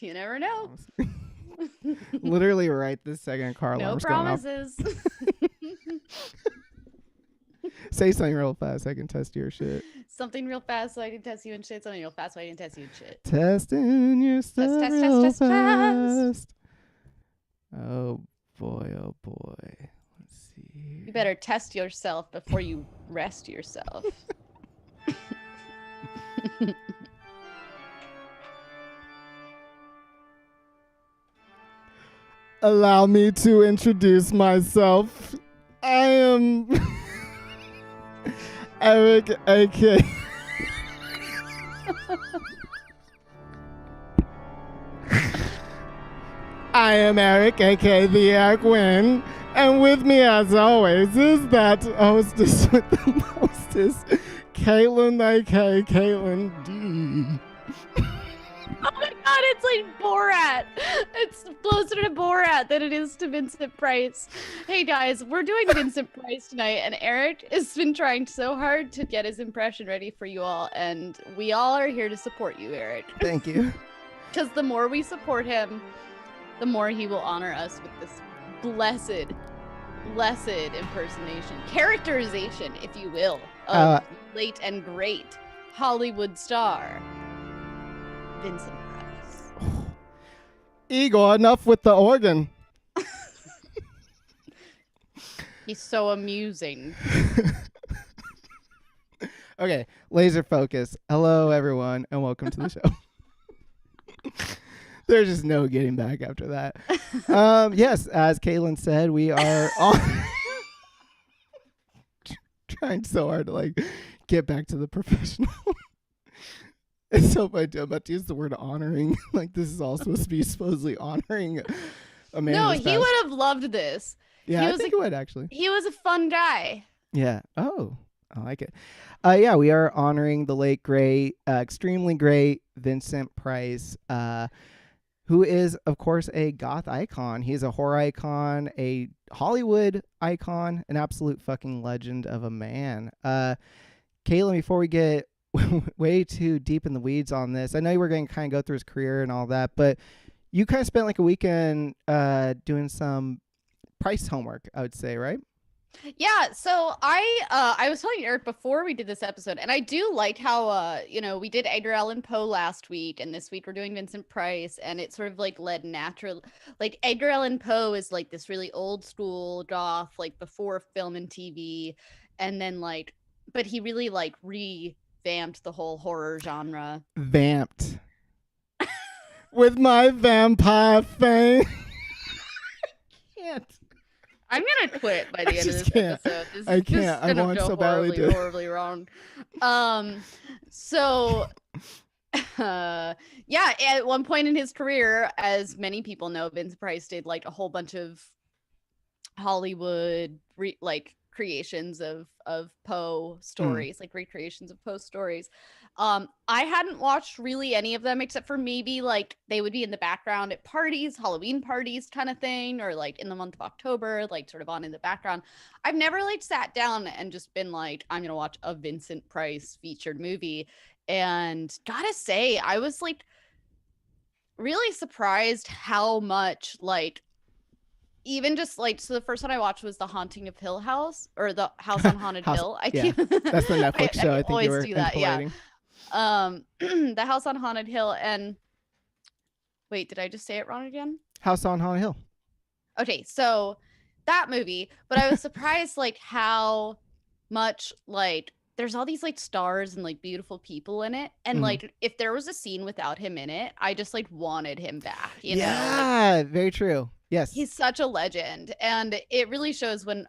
You never know. Literally right this second, car alarm's No going off. promises. Say something real fast. I can test your shit. Something real fast so I can test you and shit. Something real fast so I can test you and shit. Testing your stuff Test, real test, test. fast. Oh boy, oh boy. Let's see. You better test yourself before you rest yourself. Allow me to introduce myself. I am Eric, aka I am Eric, aka the Eric Wynn, and with me, as always, is that hostess with the mostest, Caitlin, aka Caitlin D. Oh my god, it's like Borat. It's closer to Borat than it is to Vincent Price. Hey guys, we're doing Vincent Price tonight, and Eric has been trying so hard to get his impression ready for you all, and we all are here to support you, Eric. Thank you. Because the more we support him, the more he will honor us with this blessed impersonation, characterization, if you will, of late and great Hollywood star, Vincent Price. Igor, enough with the organ. He's so amusing. Okay, laser focus. Hello, everyone, and welcome to the show. There's just no getting back after that. Yes, as Caitlin said, we are on trying so hard to like get back to the professional. It's so funny. I'm about to use the word honoring. Like this is all supposed to be supposedly honoring Amanda. No, he would have loved this. Yeah, I think he would actually. He was a fun guy. Yeah. Oh, I like it. Yeah, we are honoring the late, great, extremely great Vincent Price, who is, of course, a goth icon. He's a horror icon, a Hollywood icon, an absolute fucking legend of a man. Caitlin, before we get way too deep in the weeds on this, I know you were going to kind of go through his career and all that, but you kind of spent like a weekend doing some Price homework, I would say, right? Yeah, so I was telling Eric before we did this episode, and I do like how we did Edgar Allan Poe last week, and this week we're doing Vincent Price, and it sort of like led natural. Like Edgar Allan Poe is like this really old school goth, like before film and TV, and then like, but he really like revamped the whole horror genre. Vamped. With my vampire fame. Can't. I'm gonna quit by the end of this episode. I can't. I want so badly to. Horribly wrong. So, yeah. At one point in his career, as many people know, Vince Price did like a whole bunch of Hollywood creations of Poe stories, like recreations of Poe stories. I hadn't watched really any of them except for maybe like they would be in the background at parties, Halloween parties kind of thing, or like in the month of October, like sort of on in the background. I've never like sat down and just been like, I'm gonna watch a Vincent Price featured movie. And gotta say, I was like really surprised how much like even just like, so the first one I watched was The Haunting of Hill House, or The House on Haunted Hill. That's the Netflix show. I think you were do that. impoliting. Yeah. The House on Haunted Hill, and wait, did I just say it wrong again? House on Haunted Hill. Okay, so that movie, but I was surprised like how much like there's all these like stars and like beautiful people in it, and like if there was a scene without him in it, I just like wanted him back. You know? Yeah, very true. Yes. He's such a legend, and it really shows when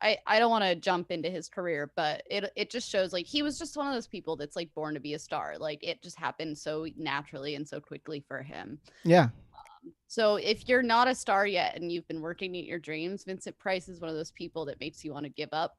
I don't want to jump into his career, but it just shows like he was just one of those people that's like born to be a star. Like it just happened so naturally and so quickly for him. Yeah. So if you're not a star yet and you've been working at your dreams, Vincent Price is one of those people that makes you want to give up.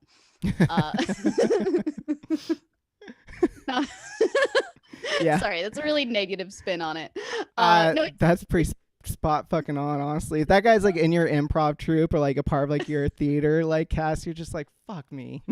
Yeah. Sorry, that's a really negative spin on it. No, that's pretty spot fucking on, honestly. If that guy's like in your improv troupe or like a part of like your theater like cast, you're just like, fuck me.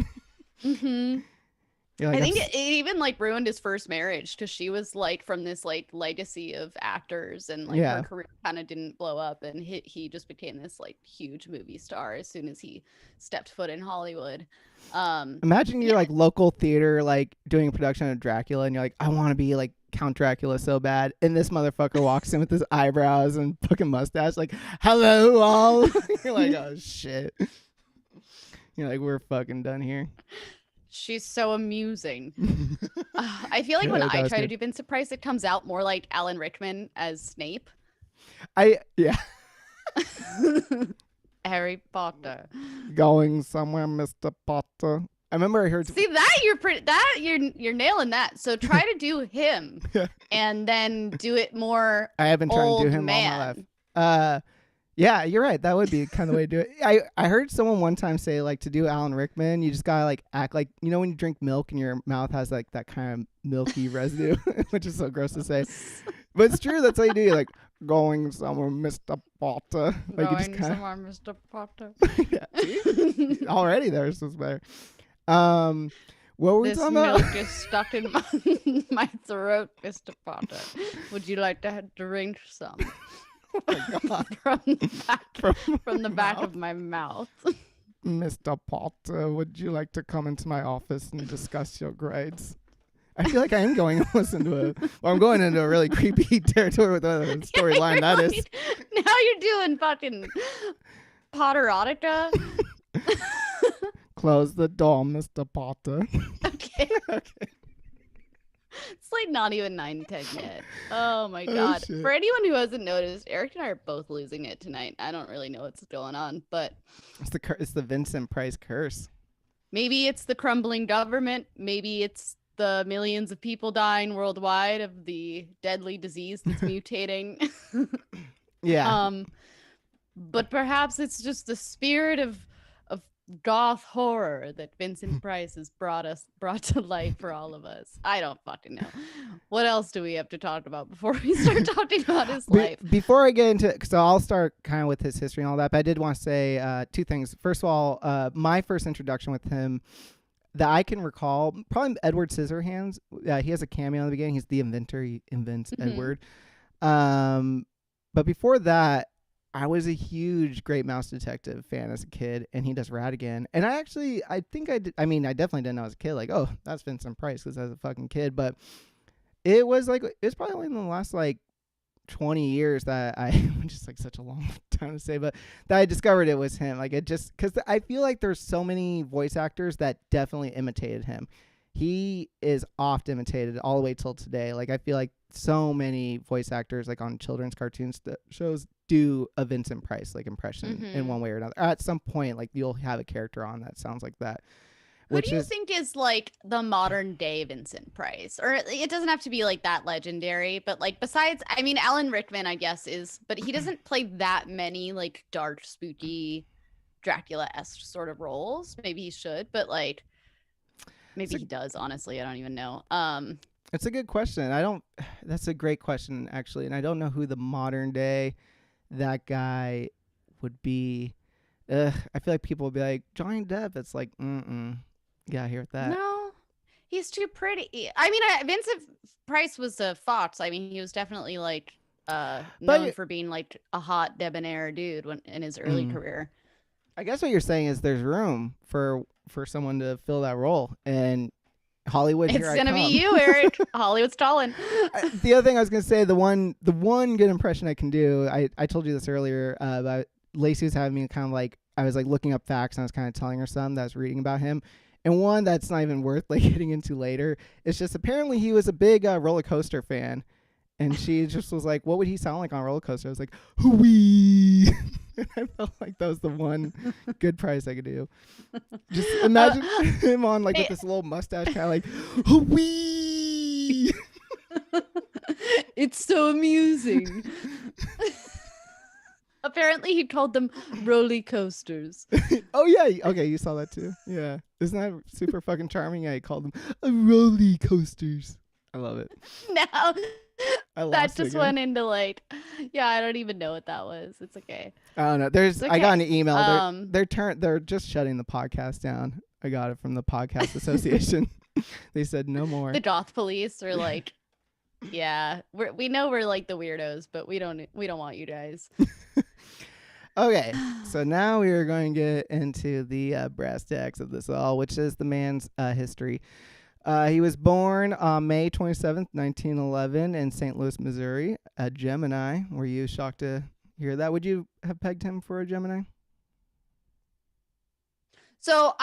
You're like, I think it even like ruined his first marriage because she was like from this like legacy of actors, and like her yeah. career kind of didn't blow up, and he just became this like huge movie star as soon as he stepped foot in Hollywood. Imagine you're Yeah, like local theater, like doing a production of Dracula, and you're like, I want to be like Count Dracula so bad, and this motherfucker walks in with his eyebrows and fucking mustache, like, hello all. You're like, oh shit. You're like, we're fucking done here. she's so amusing. I feel like when Yeah, that I was try to good. do Vincent Price, it comes out more like Alan Rickman as Snape. Yeah. Harry Potter. Going somewhere, Mr. Potter. I remember I heard. See that you're nailing that. So try to do him, Yeah. and then do it more I have been trying to do old him all my life. man. Yeah, you're right. That would be kind of the way to do it. I heard someone one time say like to do Alan Rickman, you just gotta like act like when you drink milk and your mouth has like that kind of milky residue, which is so gross to say, but it's true. That's how you do. You're like going somewhere, Mr. Potter. Like you just Going kind somewhere, Mr. Potter. of yeah. See? Already there's this better. What were we This talking milk about? is stuck in my throat, Mr. Potter. Would you like to drink some? Oh my God. From the back mouth? of my mouth. Mr. Potter, would you like to come into my office and discuss your grades? I feel like I am going almost into I'm going into a really creepy territory with the storyline that is. Now you're doing fucking Potterotica. Close the door, Mr. Potter. Okay. Okay. It's like not even 9:10 yet. Oh my God. Shit. For anyone who hasn't noticed, Eric and I are both losing it tonight. I don't really know what's going on, but It's the Vincent Price curse. maybe it's the crumbling government. Maybe it's the millions of people dying worldwide of the deadly disease that's mutating. Yeah. But perhaps it's just the spirit of goth horror that Vincent Price has brought to life for all of us. I don't fucking know. What else do we have to talk about before we start talking about his life? Before I get into so I'll start kind of with his history and all that, but I did want to say two things. First of all, my first introduction with him that I can recall, probably Edward Scissorhands. He has a cameo in the beginning. He's the inventor. He invents Edward. But before that, I was a huge Great Mouse Detective fan as a kid, and he does Ratigan. And I think I did. I mean, I definitely didn't know as a kid, like, oh, that's Vincent Price, because as a fucking kid. But it was probably only in the last like 20 years that which is like such a long time to say, but that I discovered it was him. Like, it just, because I feel like there's so many voice actors that definitely imitated him. He is oft imitated all the way till today. Like, I feel like so many voice actors, like on children's cartoons shows, do a Vincent Price like impression in one way or another. At some point, like, you'll have a character on that sounds like that. Who do you think is like the modern day Vincent Price? Or it doesn't have to be like that legendary, but like besides, I mean, Alan Rickman, I guess, but he doesn't play that many like dark, spooky, Dracula-esque sort of roles. Maybe he should, but like maybe he does, honestly. I don't even know. It's a good question. That's a great question, actually. And I don't know who the modern day that guy would be. I feel like people would be like, Johnny Depp. It's like, yeah, I hear that. No, he's too pretty. I mean, Vincent Price was a fox. I mean, he was definitely like known for being like a hot debonair dude in his early career. I guess what you're saying is there's room for someone to fill that role, and Hollywood. It's gonna be you, Eric. Hollywood's calling. The other thing I was gonna say, the one good impression I can do. I told you this earlier. About Lacey was having me kind of like, I was like looking up facts and I was kind of telling her some that I was reading about him. And one that's not even worth like getting into later. It's just apparently he was a big roller coaster fan, and she just was like, "What would he sound like on a roller coaster?" I was like, "Hoo-wee." I felt like that was the one good price I could do. Just imagine him on like with this little mustache, kind of like, "Hoo-wee." It's so amusing. Apparently, he called them roly coasters. Oh yeah, okay, you saw that too. Yeah, isn't that super fucking charming? Yeah, he called them roly coasters. I love it. Now that just again. went into like, yeah, I don't even know what that was. It's okay. I don't know. Okay. I got an email. They're just shutting the podcast down. I got it from the podcast association. They said no more. The Goth police are like, yeah, we know we're like the weirdos, but we don't want you guys. Okay, so now we are going to get into the brass tacks of this all, which is the man's history. He was born on May 27th, 1911, in St. Louis, Missouri, a Gemini. Were you shocked to hear that? Would you have pegged him for a Gemini? So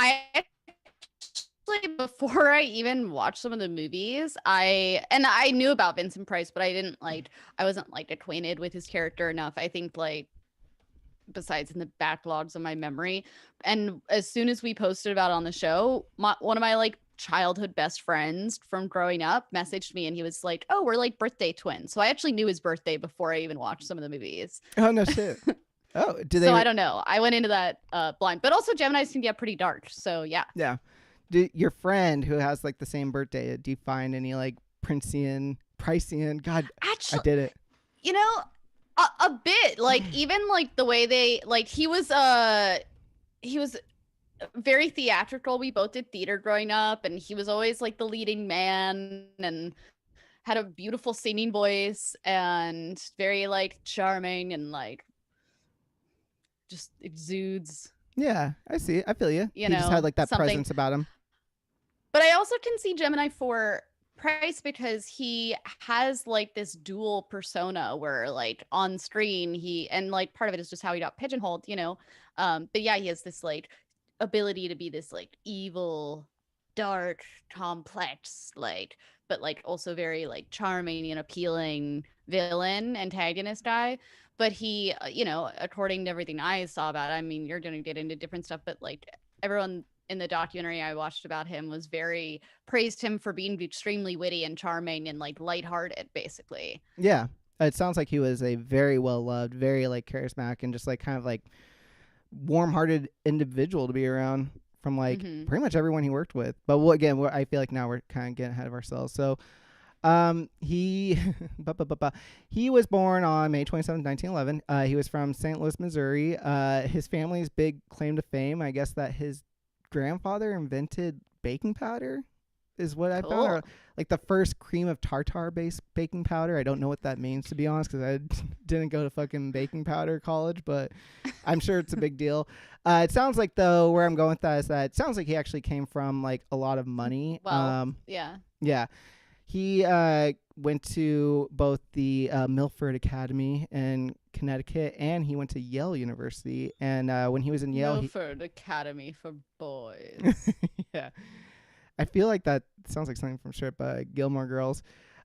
before I even watched some of the movies, I knew about Vincent Price, but I wasn't like acquainted with his character enough. I think like besides in the backlogs of my memory. And as soon as we posted about it on the show, one of my like childhood best friends from growing up messaged me and he was like, "Oh, we're like birthday twins." So I actually knew his birthday before I even watched some of the movies. Oh, no shit. Oh, do they? So I don't know. I went into that blind, but also Geminis can get pretty dark. So yeah. Yeah. Do your friend who has like the same birthday, do you find any like Pricean? God, I Actually, did it. you know, a bit like even like the way they like he was very theatrical. We both did theater growing up, and he was always like the leading man and had a beautiful singing voice and very like charming and like just exudes, Yeah, I see. I feel you. He just had like that something. presence about him. But I also can see Gemini for Price because he has like this dual persona where like on screen and like part of it is just how he got pigeonholed. But yeah, he has this like ability to be this like evil, dark, complex, like, but like also very like charming and appealing villain antagonist guy. But he, according to everything I saw about it, I mean, you're gonna get into different stuff, but like everyone in the documentary I watched about him was very praised him for being extremely witty and charming and like lighthearted, basically. Yeah. It sounds like he was a very well loved, very like charismatic and just like kind of like warm hearted individual to be around from like pretty much everyone he worked with. But again, I feel like now we're kind of getting ahead of ourselves. So he he was born on May 27th, 1911. He was from St. Louis, Missouri. His family's big claim to fame, I guess, that his grandfather invented baking powder is what I found, or like the first cream of tartar based baking powder. I don't know what that means, to be honest, because I didn't go to fucking baking powder college, but I'm sure it's a big deal. It sounds like, though, where I'm going with that is that it sounds like he actually came from like a lot of money. Well, yeah. Yeah. He went to both the Milford Academy in Connecticut, and he went to Yale University. And when he was in Yale, Milford Academy for Boys. Yeah, I feel like that sounds like something from strip Gilmore Girls.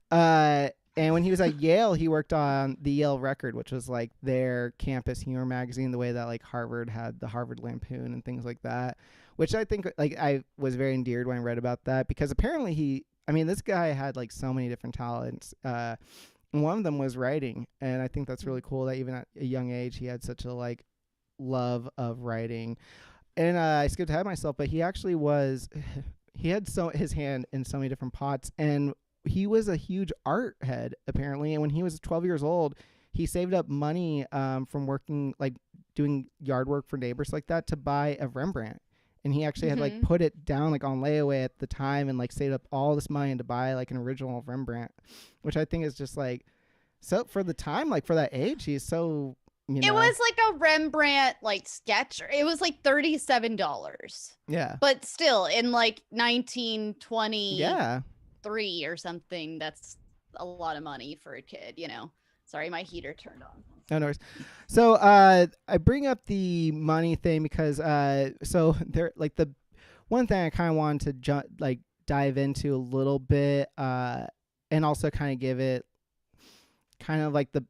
And when he was at Yale, he worked on the Yale Record, which was like their campus humor magazine, the way that like Harvard had the Harvard Lampoon and things like that. Which I think like I was very endeared when I read about that, because apparently this guy had like so many different talents. One of them was writing, and I think that's really cool that even at a young age he had such a like love of writing. And I skipped ahead of myself, but he actually he had his hand in so many different pots, and he was a huge art head apparently. And when he was 12 years old, he saved up money from working like doing yard work for neighbors like that to buy a Rembrandt. And he actually had like put it down like on layaway at the time and like saved up all this money to buy like an original Rembrandt, which I think is just like, so for the time, like for that age, he's so, It was like a Rembrandt like sketch. It was like $37. Yeah. But still, in like 1923 Yeah. or something, that's a lot of money for a kid, Sorry, my heater turned on. No worries. So I bring up the money thing because so there like the one thing I kind of wanted to dive into a little bit and also kind of give it kind of like the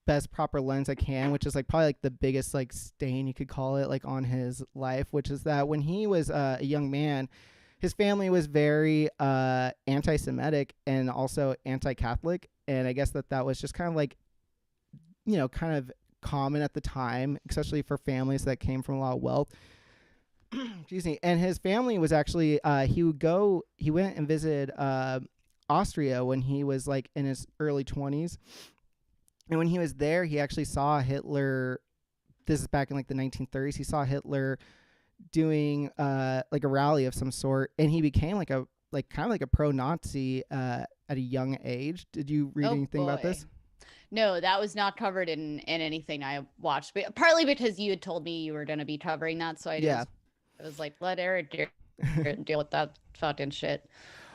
best proper lens I can, which is like probably like the biggest like stain you could call it like on his life, which is that when he was a young man, his family was very anti-Semitic and also anti-Catholic, and I guess that was just kind of like kind of common at the time, especially for families that came from a lot of wealth. Excuse me. And his family was actually he went and visited Austria when he was like in his early 20s. And when he was there, he actually saw Hitler. This is back in like the 1930s. He saw Hitler doing like a rally of some sort, and he became like a like kind of like a pro-Nazi at a young age. Did you read Oh anything about boy. this? No, that was not covered in anything I watched, but partly because you had told me you were going to be covering that, so Yeah. I was like, let Eric deal with that fucking shit.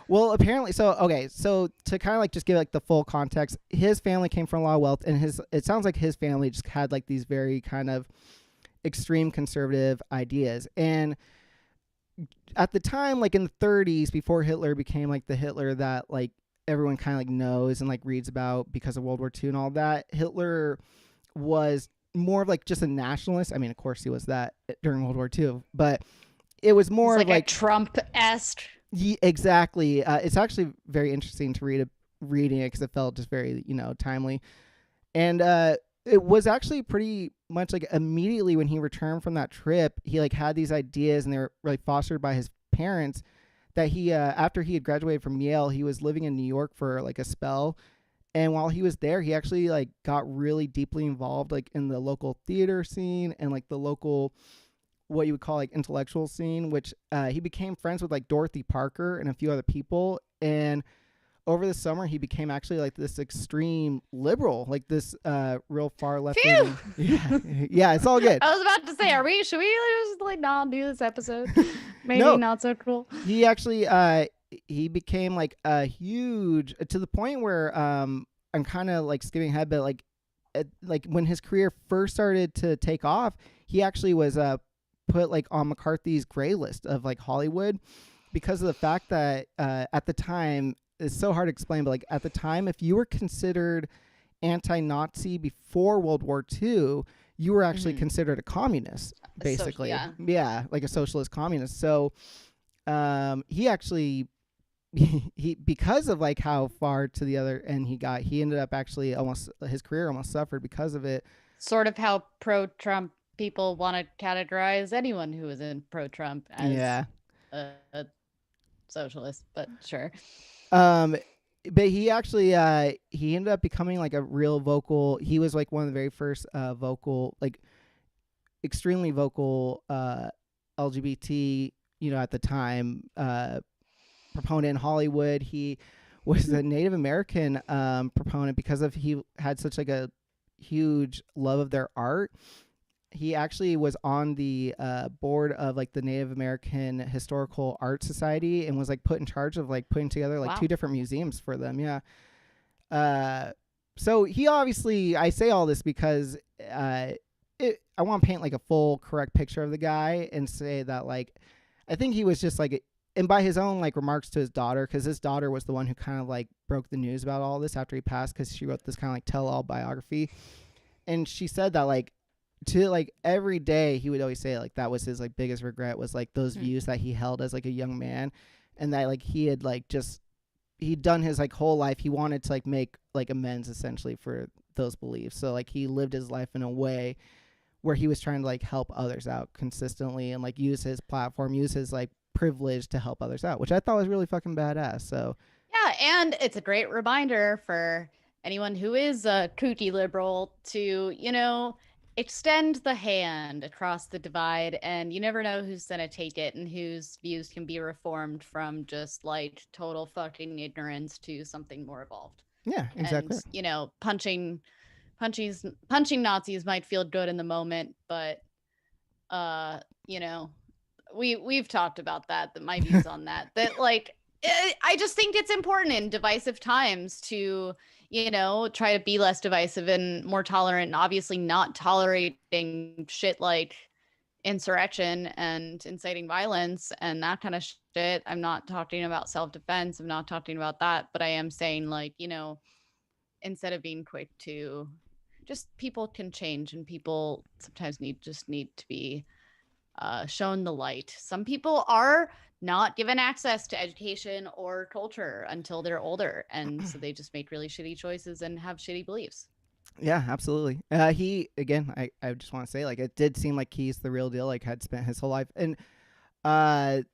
Well, apparently, so okay, so to kind of like just give like the full context, his family came from a lot of wealth, and his it sounds like his family just had like these very kind of extreme conservative ideas. And at the time, like in the 30s, before Hitler became like the Hitler that like everyone kind of like knows and like reads about because of World War II and all that, Hitler was more of like just a nationalist. I mean, of course, he was that during World War II, but it was It's more of like a like Trump-esque. exactly. It's actually very interesting to reading it because it felt just very timely. And it was actually pretty much like immediately when he returned from that trip, he like had these ideas, and they were like fostered by his parents. That he after he had graduated from Yale, he was living in New York for like a spell, and while he was there, he actually like got really deeply involved like in the local theater scene and like the local what you would call like intellectual scene, which he became friends with like Dorothy Parker and a few other people. And over the summer, he became actually like this extreme liberal, like this real far left Phew! leaning. Yeah, yeah, it's all good. I was about to say, should we just like not do this episode? Maybe No, not so cool. he actually he became like a huge to the point where I'm kind of like skipping ahead, but like when his career first started to take off, he actually was put like on McCarthy's gray list of like Hollywood because of the fact that at the time it's so hard to explain, but like at the time, if you were considered anti-Nazi before World War II, you were actually considered a communist, basically. Yeah, like a socialist communist. So he actually he because of like how far to the other end he got, he ended up actually almost his career almost suffered because of it. Sort of how pro-Trump people want to categorize anyone who is in pro-Trump as Yeah. a socialist, but sure. Um, but he actually he ended up becoming like a real vocal. He was like one of the very first vocal, like extremely vocal LGBT, at the time proponent in Hollywood. He was a Native American proponent because of he had such like a huge love of their art. He actually was on the board of like the Native American Historical Art Society and was like put in charge of like putting together like Wow. 2 different museums for them. Yeah. So he obviously, I say all this because I want to paint like a full correct picture of the guy and say that like I think he was just like, and by his own like remarks to his daughter, because his daughter was the one who kind of like broke the news about all this after he passed, because she wrote this kind of like tell-all biography, and she said that like to like every day he would always say like that was his like biggest regret was like those views that he held as like a young man, and that like he had like just he'd done his like whole life, he wanted to like make like amends essentially for those beliefs. So like he lived his life in a way where he was trying to like help others out consistently and like use his platform, use his like privilege to help others out, which I thought was really fucking badass. So yeah, and it's a great reminder for anyone who is a kooky liberal to, extend the hand across the divide, and you never know who's going to take it and whose views can be reformed from just like total fucking ignorance to something more evolved. yeah, exactly. And, punching Nazis might feel good in the moment, but uh, you know, we've talked about that my views on that like I just think it's important in divisive times to try to be less divisive and more tolerant, and obviously not tolerating shit like insurrection and inciting violence and that kind of shit. I'm not talking about self-defense, I'm not talking about that, but I am saying like instead of being quick to just people can change, and people sometimes need to be shown the light. Some people are not given access to education or culture until they're older, and so they just make really shitty choices and have shitty beliefs. Yeah, absolutely. He again, I just want to say like it did seem like he's the real deal. Like had spent his whole life, and I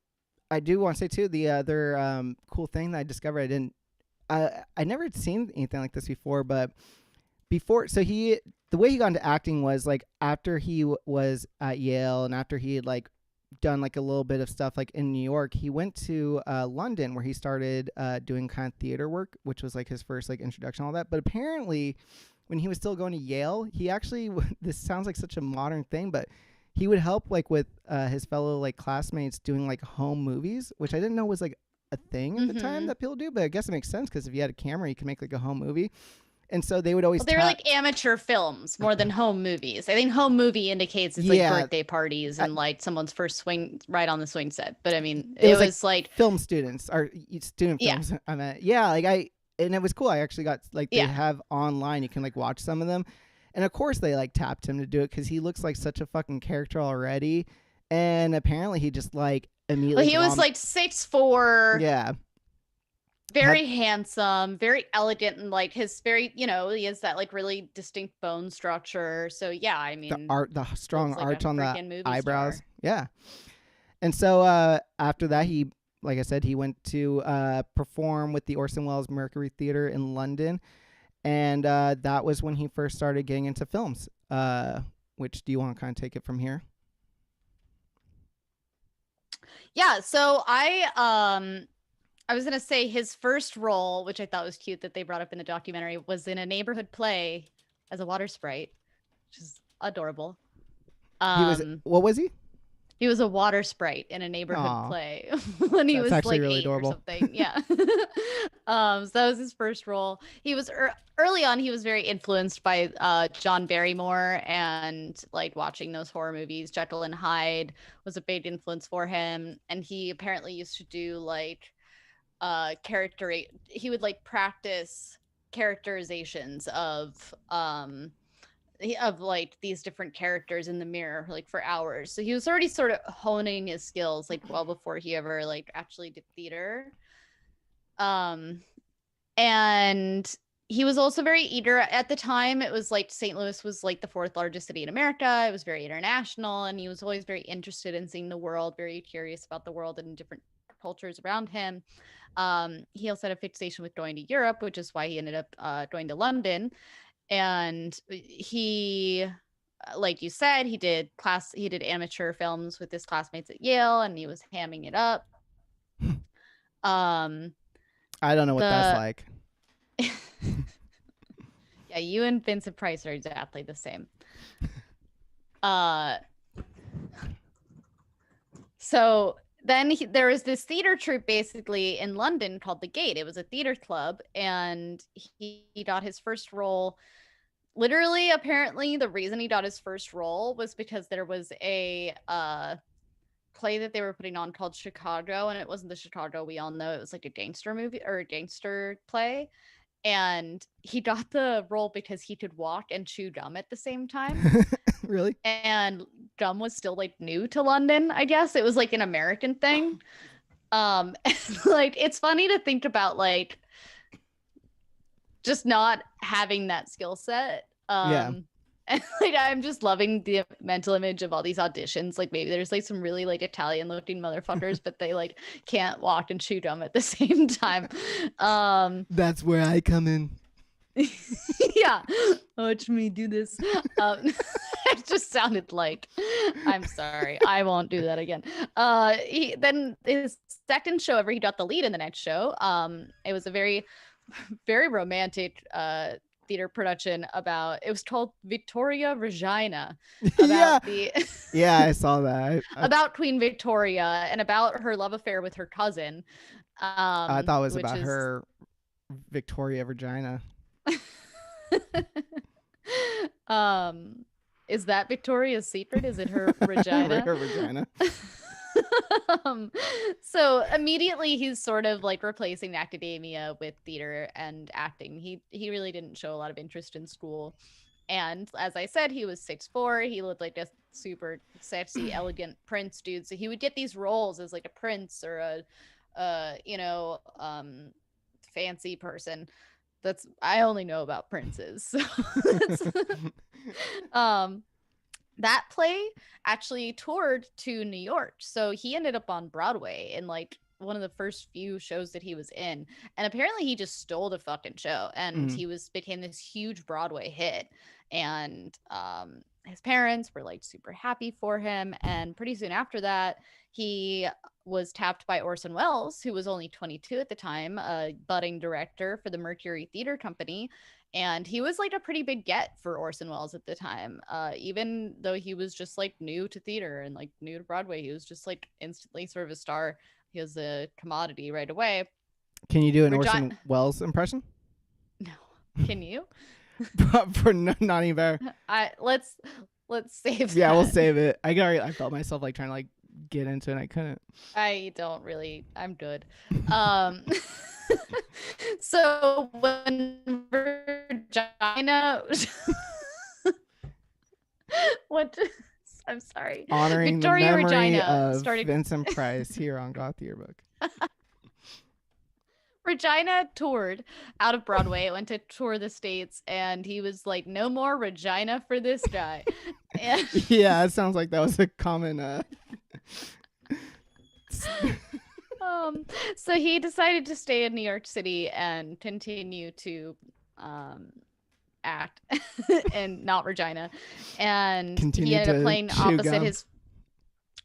do want to say too the other cool thing that I discovered. I never had seen anything like this before, but before, so the way he got into acting was like after he was at Yale and after he had like done like a little bit of stuff like in New York. He went to London where he started doing kind of theater work, which was like his first like introduction, all that. But apparently, when he was still going to Yale, he actually this sounds like such a modern thing, but he would help like with his fellow like classmates doing like home movies, which I didn't know was like a thing at the time Mm-hmm. that people do. But I guess it makes sense because if you had a camera, you could make like a home movie. And so they would always Well, they were tap. like amateur films more than home movies. I think home movie indicates it's like Yeah, birthday parties I, and like someone's first swing right on the swing set. But I mean, it it was like was like, film students or student yeah, films. I mean, yeah, like I and it was cool. I actually got like they yeah. have online. You can like watch some of them, and of course they like tapped him to do it because he looks like such a fucking character already, and apparently he just like Well, immediately he was glom. like 6'4", Yeah, had very handsome, very elegant, and like his very, he has that like really distinct bone structure. So yeah, I mean, the strong looks like a arch on the freaking movie eyebrows. star. Yeah, and so after that he. Like I said, he went to perform with the Orson Welles Mercury Theatre in London, and that was when he first started getting into films. Which do you want to kind of take it from here? Yeah, so I was gonna say his first role, which I thought was cute that they brought up in the documentary, was in a neighborhood play as a water sprite, which is adorable. He was Um, what was he? he was a water sprite in a neighborhood Aw, play when he that's was actually like really 8 or adorable. something. Yeah. So that was his first role. He was early on. He was very influenced by John Barrymore and like watching those horror movies. Jekyll and Hyde was a big influence for him, and he apparently used to do like character. He would like practice characterizations of like these different characters in the mirror like for hours. So he was already sort of honing his skills like well before he ever like actually did theater. Um and he was also very eager at the time. It was like St. Louis was like the fourth largest city in America. It was very international, and he was always very interested in seeing the world, very curious about the world and different cultures around him. He also had a fixation with going to Europe, which is why he ended up going to London. And he, like you said, he did amateur films with his classmates at Yale, and he was hamming it up. Um, I don't know what that's the like. Yeah, you and Vincent Price are exactly the same. Uh, so then there was this theater troupe basically in London called The Gate. It was a theater club, and he got his first role. Literally, apparently, the reason he got his first role was because there was a play that they were putting on called Chicago, and it wasn't the Chicago we all know. It was like a gangster movie or a gangster play, and he got the role because he could walk and chew gum at the same time. Really? And gum was still like new to London, I guess. It was like an American thing. Like it's funny to think about like just not having that skill set. Yeah. And like I'm just loving the mental image of all these auditions. Like maybe there's like some really like Italian looking motherfuckers, but they like can't walk and chew gum at the same time. That's where I come in. Yeah, watch me do this. It just sounded like, I'm sorry, I won't do that again. Then his second show ever, he got the lead in the next show. It was a very very romantic theater production about, it was called Victoria Regina, Yeah. about the Yeah, I saw that. about Queen Victoria and about her love affair with her cousin, I thought it was which about is her Victoria Vagina. um is that Victoria's secret? Is it her Regina? Her vagina. um, so immediately he's sort of like replacing academia with theater and acting. He really didn't show a lot of interest in school. And as I said, he was 6'4". He looked like a super sexy, elegant prince dude. So he would get these roles as like a prince or fancy person. That's, I only know about princes. So um that play actually toured to New York. So he ended up on Broadway in like one of the first few shows that he was in. And apparently he just stole the fucking show, and Mm. he became this huge Broadway hit. And his parents were like super happy for him. And pretty soon after that, he was tapped by Orson Welles, who was only 22 at the time, a budding director for the Mercury Theater Company. And he was like a pretty big get for Orson Welles at the time. Even though he was just like new to theater and like new to Broadway, he was just like instantly sort of a star. He was a commodity right away. Can you do an Regina, Orson Welles impression? no, can you? For not even better. Let's save Yeah, we'll that. save it. I felt myself like trying to like get into it and I couldn't. I don't really. I'm good. Um, so when Regina, what? I'm sorry. Honoring Victoria the memory Regina of started. Vincent Price here on Goth Yearbook. Regina toured out of Broadway, went to tour the States, and he was like, no more Regina for this guy. And Yeah, it sounds like that was a common so he decided to stay in New York City and continue to act and not Regina. And he continue ended up to playing chew opposite gum. his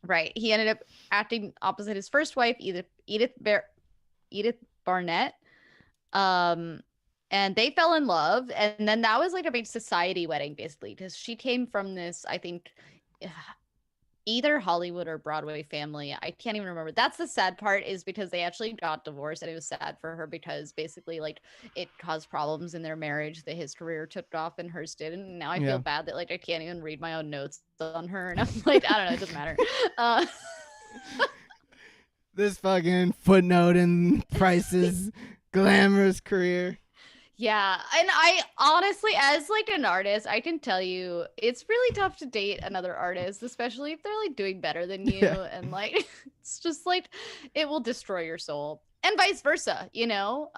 right. He ended up acting opposite his first wife, Edith Barnett. Um and they fell in love, and then that was like a big society wedding basically, because she came from this, I think, either Hollywood or Broadway family. I can't even remember. That's the sad part, is because they actually got divorced, and it was sad for her because basically like it caused problems in their marriage that his career took off and hers didn't. And now I feel Yeah. bad that like I can't even read my own notes on her, and I'm like, I don't know, it doesn't matter. Uh This fucking footnote in Price's glamorous career. Yeah, and I honestly, as like an artist, I can tell you it's really tough to date another artist, especially if they're like doing better than you, Yeah. and like it's just like it will destroy your soul, and vice versa, you know.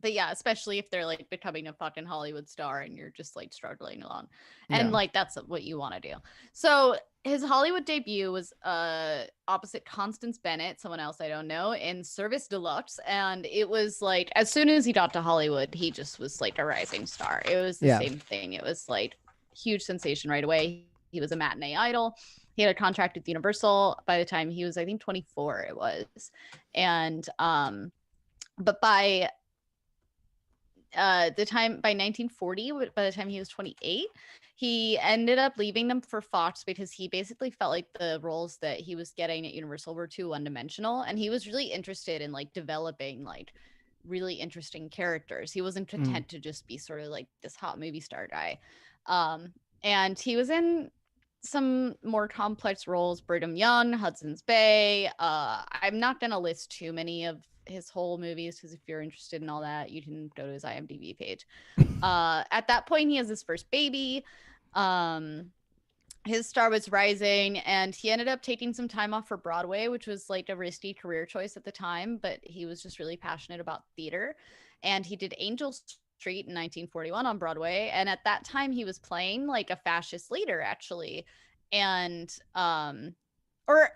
But yeah, especially if they're like becoming a fucking Hollywood star and you're just like struggling along. And Yeah. like that's what you want to do. So his Hollywood debut was opposite Constance Bennett, someone else I don't know, in Service Deluxe. And it was like as soon as he got to Hollywood, he just was like a rising star. It was the Yeah. same thing. It was like huge sensation right away. He was a matinee idol. He had a contract with Universal by the time he was, I think, 24 it was. And but the time by 1940, by the time he was 28, he ended up leaving them for Fox because he basically felt like the roles that he was getting at Universal were too one-dimensional, and he was really interested in like developing like really interesting characters. He wasn't content to just be sort of like this hot movie star guy. And he was in some more complex roles: Brigham Young, Hudson's Bay. I'm not gonna list too many of his whole movies because if you're interested in all that, you can go to his IMDb page. At that point, he has his first baby. His star was rising, and he ended up taking some time off for Broadway, which was like a risky career choice at the time, but he was just really passionate about theater. And he did Angel Street in 1941 on Broadway, and at that time he was playing like a fascist leader actually. And or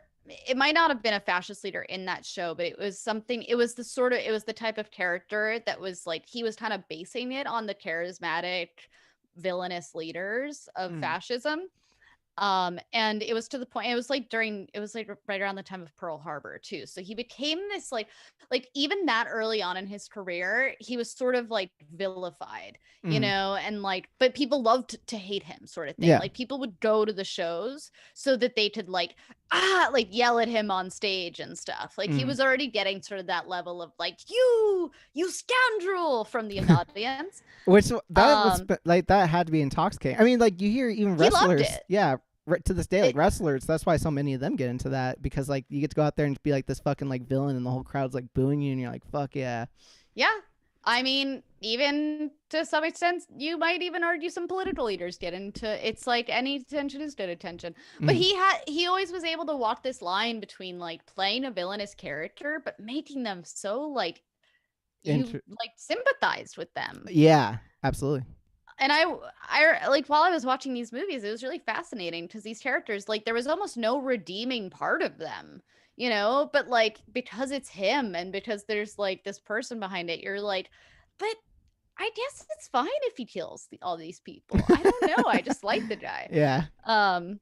it might not have been a fascist leader in that show, but it was something, it was the type of character that was like he was kind of basing it on the charismatic villainous leaders of fascism. And it was to the point, it was like right around the time of Pearl Harbor too, so he became this like even that early on in his career he was sort of like vilified, you know, and like but people loved to hate him sort of thing. Yeah. Like people would go to the shows so that they could like like yell at him on stage and stuff. Like he was already getting sort of that level of like you scoundrel from the audience. Which that was like that had to be intoxicating. I mean, like you hear even He loved wrestlers, it. yeah, to this day, like wrestlers. That's why so many of them get into that, because like you get to go out there and be like this fucking like villain, and the whole crowd's like booing you, and you're like, fuck yeah. Yeah. I mean, even to some extent, you might even argue some political leaders get into it's like any attention is good attention. But he always was able to walk this line between like playing a villainous character, but making them so like you like sympathized with them. Yeah, absolutely. And I like while I was watching these movies, it was really fascinating because these characters, like there was almost no redeeming part of them, you know, but like because it's him and because there's like this person behind it, you're like, but I guess it's fine if he kills all these people. I don't know. I just like the guy. Yeah. Um,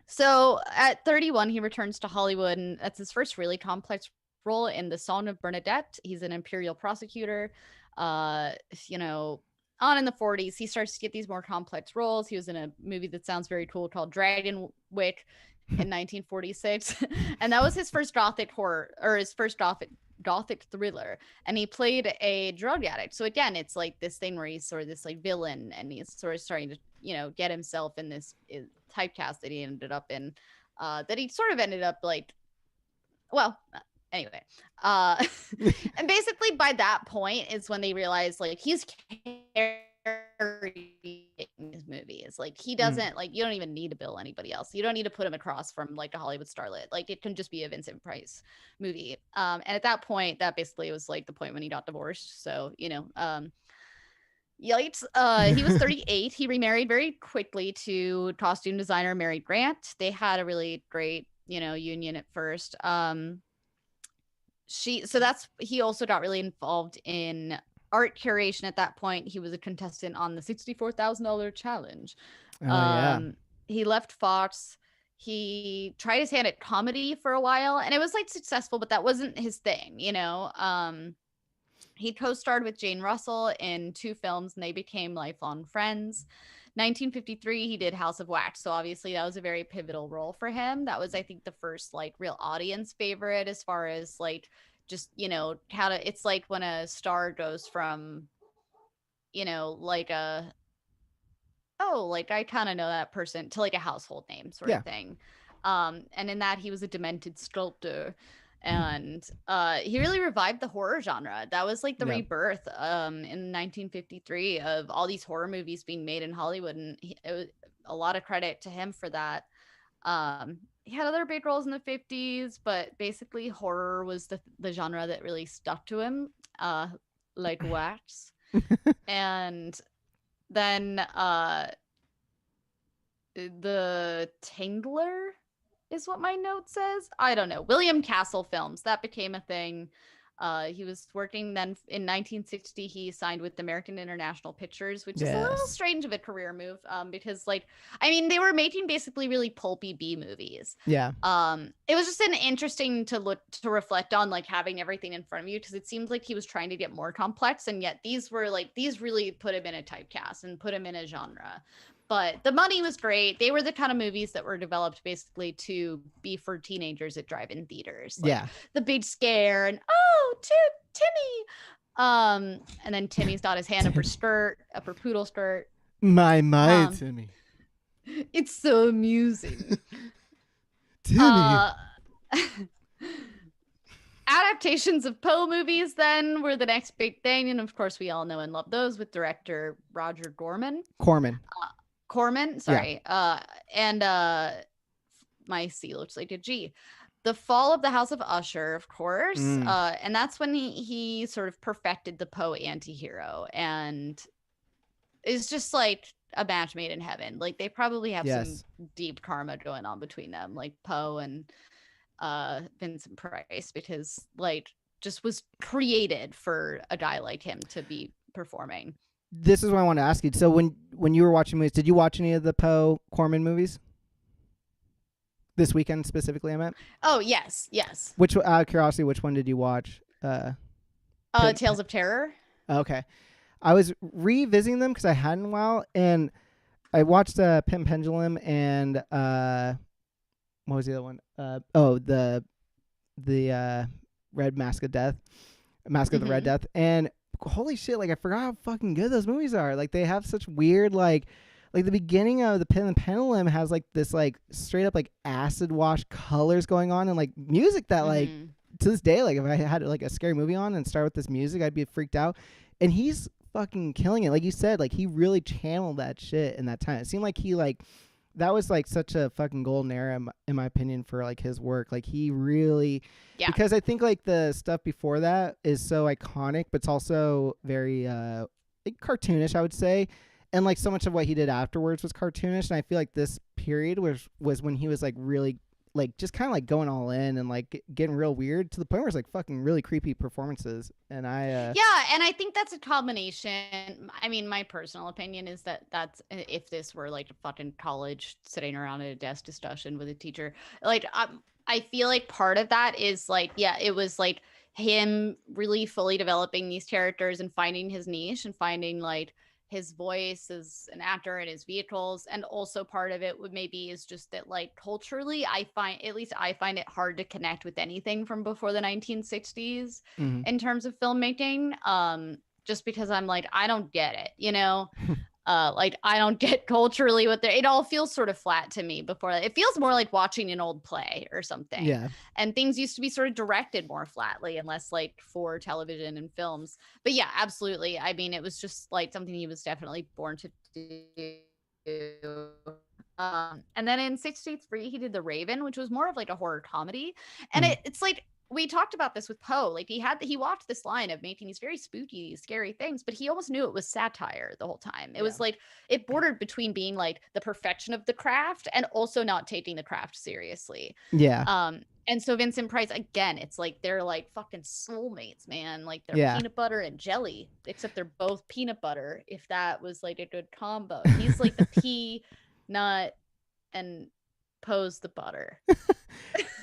so at 31, he returns to Hollywood, and that's his first really complex role in The Song of Bernadette. He's an imperial prosecutor. Uh, you know, on in the 40s, he starts to get these more complex roles. He was in a movie that sounds very cool called Dragon Wick in 1946, and that was his first gothic horror, or his first gothic thriller, and he played a drug addict. So again, it's like this thing where he's sort of this like villain, and he's sort of starting to get himself in this typecast that he ended up in, that he sort of ended up like, well, anyway, uh and basically by that point is when they realize like he's carrying his movies. Like he doesn't like, you don't even need to bill anybody else. You don't need to put him across from like a Hollywood starlet. Like it can just be a Vincent Price movie. And at that point, that basically was like the point when he got divorced. So yikes. He was 38. He remarried very quickly to costume designer Mary Grant. They had a really great union at first. He also got really involved in art curation at that point. He was a contestant on the $64,000 challenge. Oh yeah. He left Fox. He tried his hand at comedy for a while, and it was like successful, but that wasn't his thing. He co-starred with Jane Russell in 2 films, and they became lifelong friends. 1953, he did House of Wax, so obviously that was a very pivotal role for him. That was, I think, the first like real audience favorite, as far as like just how to. It's like when a star goes from like a, oh, like I kind of know that person, to like a household name sort of thing. And in that, he was a demented sculptor, and he really revived the horror genre. That was like the rebirth in 1953 of all these horror movies being made in Hollywood, and it was a lot of credit to him for that. He had other big roles in the 50s, but basically horror was the genre that really stuck to him, like wax. And then the Tingler is what my note says. I don't know. William Castle Films, that became a thing. He was working then in 1960. He signed with American International Pictures, which is a little strange of a career move, because like, I mean, they were making basically really pulpy B movies. Yeah. It was just an interesting to reflect on, like having everything in front of you, because it seemed like he was trying to get more complex, and yet these really put him in a typecast and put him in a genre. But the money was great. They were the kind of movies that were developed basically to be for teenagers at drive-in theaters. Like the big scare and Timmy. And then Timmy's got his hand up her poodle skirt. My Timmy. It's so amusing. Timmy. Adaptations of Poe movies then were the next big thing, and of course we all know and love those, with director Roger Corman, sorry. Yeah. And my C looks like a G. The Fall of the House of Usher, of course. And that's when he sort of perfected the Poe anti-hero, and it's just like a match made in heaven. Like they probably have some deep karma going on between them, like Poe and Vincent Price, because like just was created for a guy like him to be performing. This is what I want to ask you. So when you were watching movies, did you watch any of the Poe Corman movies? This weekend specifically, I meant. Oh yes. Which, out of curiosity, which one did you watch? Tales of Terror. Okay, I was revisiting them because I hadn't in a while, and I watched Pimp Pendulum and what was the other one? The Red Mask of Death, Mask of the Red Death, and holy shit, like I forgot how fucking good those movies are. Like they have such weird like the beginning of the Pendulum has like this like straight up like acid wash colors going on, and like music that like to this day, like if I had like a scary movie on and start with this music, I'd be freaked out. And he's fucking killing it. Like you said, like he really channeled that shit in that time. It seemed like he like that was like such a fucking golden era in my opinion for like his work. Like he really, because I think like the stuff before that is so iconic, but it's also very like cartoonish, I would say. And like so much of what he did afterwards was cartoonish. And I feel like this period was when he was like really like just kind of like going all in and like getting real weird to the point where it's like fucking really creepy performances. And Yeah, and I think that's a combination. I mean, my personal opinion is that that's if this were like a fucking college sitting around at a desk discussion with a teacher, like I feel like part of that is like, yeah, it was like him really fully developing these characters and finding his niche and finding like his voice as an actor and his vehicles. And also part of it would maybe is just that like culturally, I find, at least I find it hard to connect with anything from before the 1960s mhm. in terms of filmmaking. Just because I'm like, I don't get it, you know? Like I don't get culturally what they're, it all feels sort of flat to me before. It feels more like watching an old play or something. Yeah. And things used to be sort of directed more flatly and less like for television and films. But yeah, absolutely. I mean, it was just like something he was definitely born to do. And then in 63 he did The Raven, which was more of like a horror comedy. And Mhm. it's like we talked about this with Poe. Like he walked this line of making these very spooky, scary things, but he almost knew it was satire the whole time. It was like it bordered between being like the perfection of the craft and also not taking the craft seriously. Yeah. And so Vincent Price, again, it's like they're like fucking soulmates, man. Like they're Yeah. peanut butter and jelly, except they're both peanut butter. If that was like a good combo, he's like the pea nut and Poe's the butter.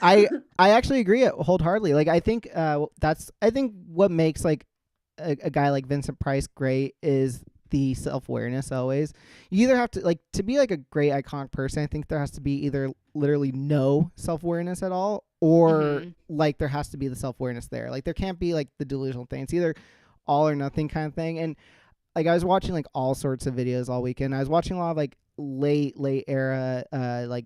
I actually agree wholeheartedly. Like I think I think what makes like a guy like Vincent Price great is the self-awareness always. You either have to like to be like a great iconic person, I think there has to be either literally no self-awareness at all or Mm-hmm. like there has to be the self-awareness there. Like there can't be like the delusional thing. It's either all or nothing kind of thing. And like I was watching like all sorts of videos all weekend. I was watching a lot of like late era like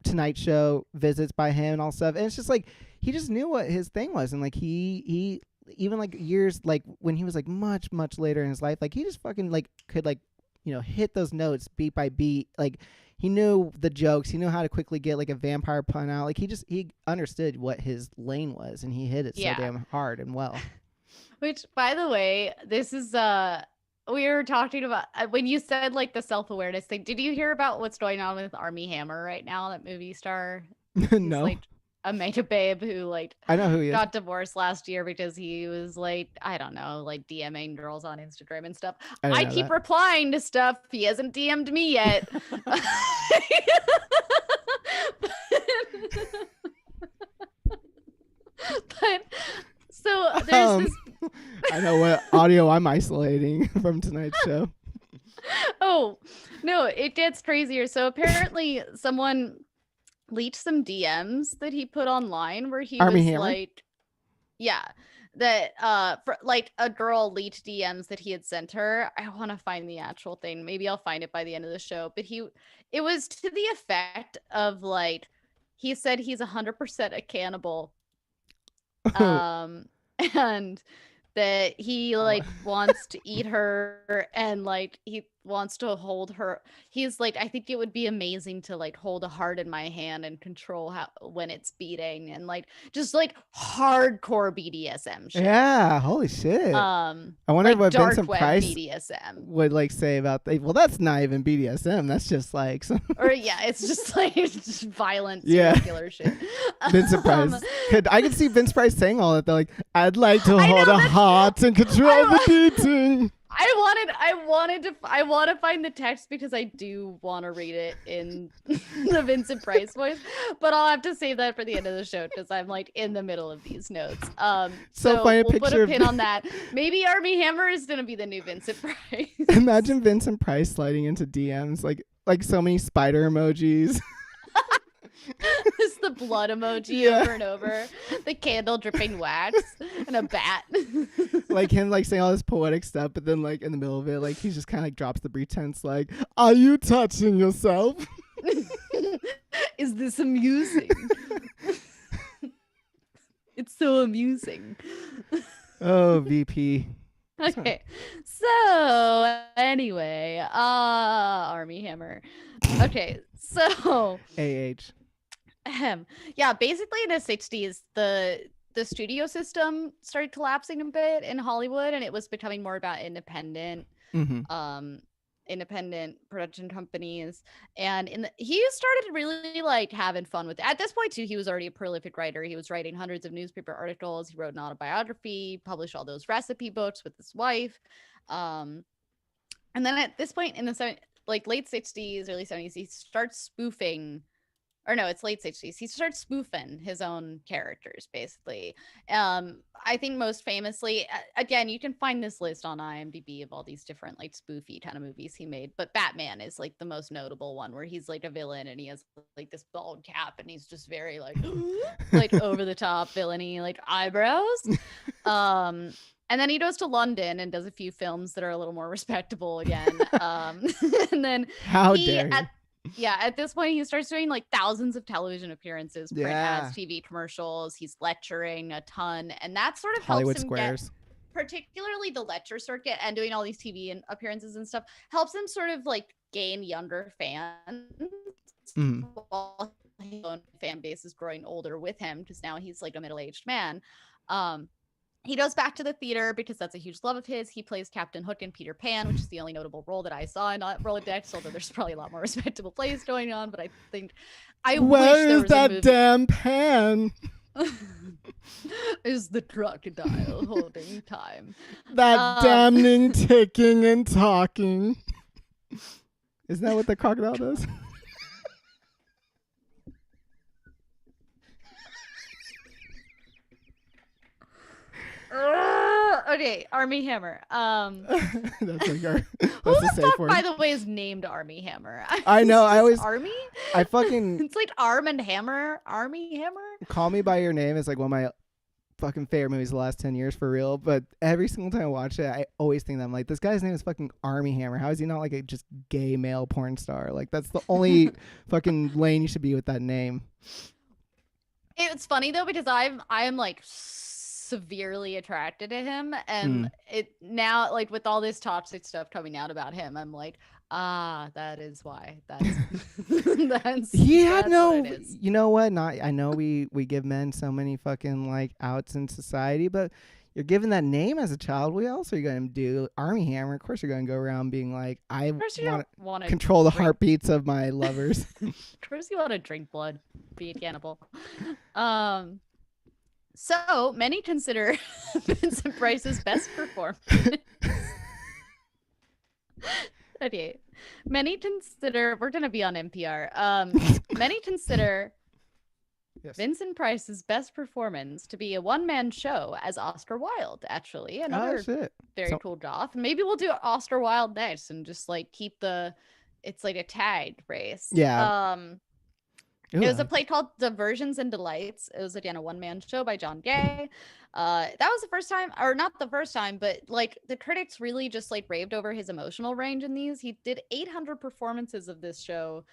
Tonight Show visits by him and all stuff. And it's just like he just knew what his thing was, and like he even like years like when he was like much later in his life, like he just fucking like could like hit those notes beat by beat. Like he knew the jokes, he knew how to quickly get like a vampire pun out. Like he understood what his lane was, and he hit it so Yeah. damn hard and well. Which, by the way, this is we were talking about when you said like the self-awareness thing. Did you hear about what's going on with Army Hammer right now, that movie star? He's No, like a mega babe who like I know who he is. got divorced last year because he was like, I don't know, like DMing girls on Instagram and stuff. I didn't I know keep that. replying to stuff. He hasn't DM'd me yet. But so there's this. I know what audio I'm isolating from tonight's show. Oh no, it gets crazier. So apparently someone leaked some DMs that he put online where he Army was Hammer? like, yeah, that for like a girl leaked DMs that he had sent her. I want to find the actual thing. Maybe I'll find it by the end of the show. But it was to the effect of like, he said he's 100% a cannibal. And that he like wants to eat her and like he wants to hold her. He's like, I think it would be amazing to like hold a heart in my hand and control how when it's beating, and like just like hardcore BDSM shit. Yeah, holy shit. I wonder Like what dark Vincent web Price BDSM. would like say about that. Well, that's not even BDSM. That's just like some Or yeah, it's just like it's just violent Yeah. serial killer shit. Vincent Price. I could see Vince Price saying all that. They're like, I'd like to I hold know, a that's- heart and control the beating. I want to find the text because I do want to read it in the Vincent Price voice, but I'll have to save that for the end of the show because I'm like in the middle of these notes. So find a we'll put picture a of- pin on that. Maybe Army Hammer is gonna be the new Vincent Price. Imagine Vincent Price sliding into DMs like so many spider emojis. Just the blood emoji Yeah. over and over, the candle dripping wax, and a bat. Like him like saying all this poetic stuff, but then like in the middle of it, like he just kind of like drops the pretense like, are you touching yourself? Is this amusing? It's so amusing. Oh, VP. Okay. So anyway, Army Hammer. Okay. So AH. yeah, basically in the 60s the studio system started collapsing a bit in Hollywood, and it was becoming more about independent Mm-hmm. independent production companies. And he started really like having fun with it. At this point too, he was already a prolific writer. He was writing hundreds of newspaper articles. He wrote an autobiography, published all those recipe books with his wife. um and then at this point in the like late 60s, early 70s, he starts spoofing, or no, it's late 60s. He starts spoofing his own characters, basically. I think most famously, again, you can find this list on IMDb of all these different like spoofy kind of movies he made, but Batman is like the most notable one, where he's like a villain and he has like this bald cap and he's just very like like over the top villainy like eyebrows. And then he goes to London and does a few films that are a little more respectable again. And then How dare you? at this point, he starts doing like thousands of television appearances, print ads, TV commercials. He's lecturing a ton, and that sort of Hollywood helps him Squares. get, particularly the lecture circuit and doing all these TV appearances and stuff, helps him sort of like gain younger fans. While his own fan base is growing older with him, because now he's like a middle-aged man. He goes back to the theater because that's a huge love of his. He plays Captain Hook in Peter Pan, which is the only notable role that I saw in Rolodex, although there's probably a lot more respectable plays going on. But I think I wish there was that damn pan? Is the crocodile holding time? That damning ticking and talking. Isn't that what the crocodile does? Okay, Army Hammer. That's like our. Who the fuck, by the way, is named Army Hammer? I know. I always Army. It's like Arm and Hammer. Army Hammer. Call Me by Your Name is like one of my fucking favorite movies the last 10 years, for real. But every single time I watch it, I always think that I'm like, this guy's name is fucking Army Hammer. How is he not like a just gay male porn star? Like, that's the only fucking lane you should be with that name. It's funny though, because I'm like severely attracted to him, and it now, like, with all this toxic stuff coming out about him, I'm like, that is why. That's he had no, you know what, not, I know we give men so many fucking like outs in society, but you're given that name as a child. What else are you going to do? Army Hammer, of course you're going to go around being like, I want to control the heartbeats of my lovers. Of course you want to drink blood, be a cannibal. So many consider Vincent Price's best performance. Okay. Many consider, we're going to be on NPR. Many consider Vincent Price's best performance to be a one-man show as Oscar Wilde, actually. Another very cool goth. Maybe we'll do Oscar Wilde next and just like keep it's like a tag race. Yeah. It was a play called Diversions and Delights. It was, again, a one-man show by John Gay. That was the first time, or not the first time, but like the critics really just like raved over his emotional range in these. He did 800 performances of this show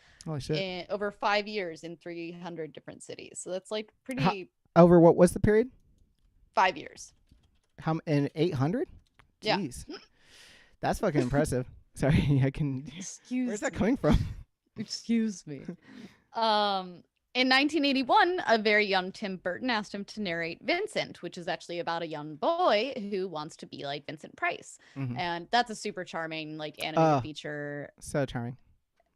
over 5 years in 300 different cities. So that's like pretty. Over what was the period? 5 years. How in 800? Jeez. Yeah. That's fucking impressive. Sorry, I can. Where's that coming from? Excuse me. In 1981, a very young Tim Burton asked him to narrate Vincent, which is actually about a young boy who wants to be like Vincent Price. And that's a super charming, like, animated feature. So charming.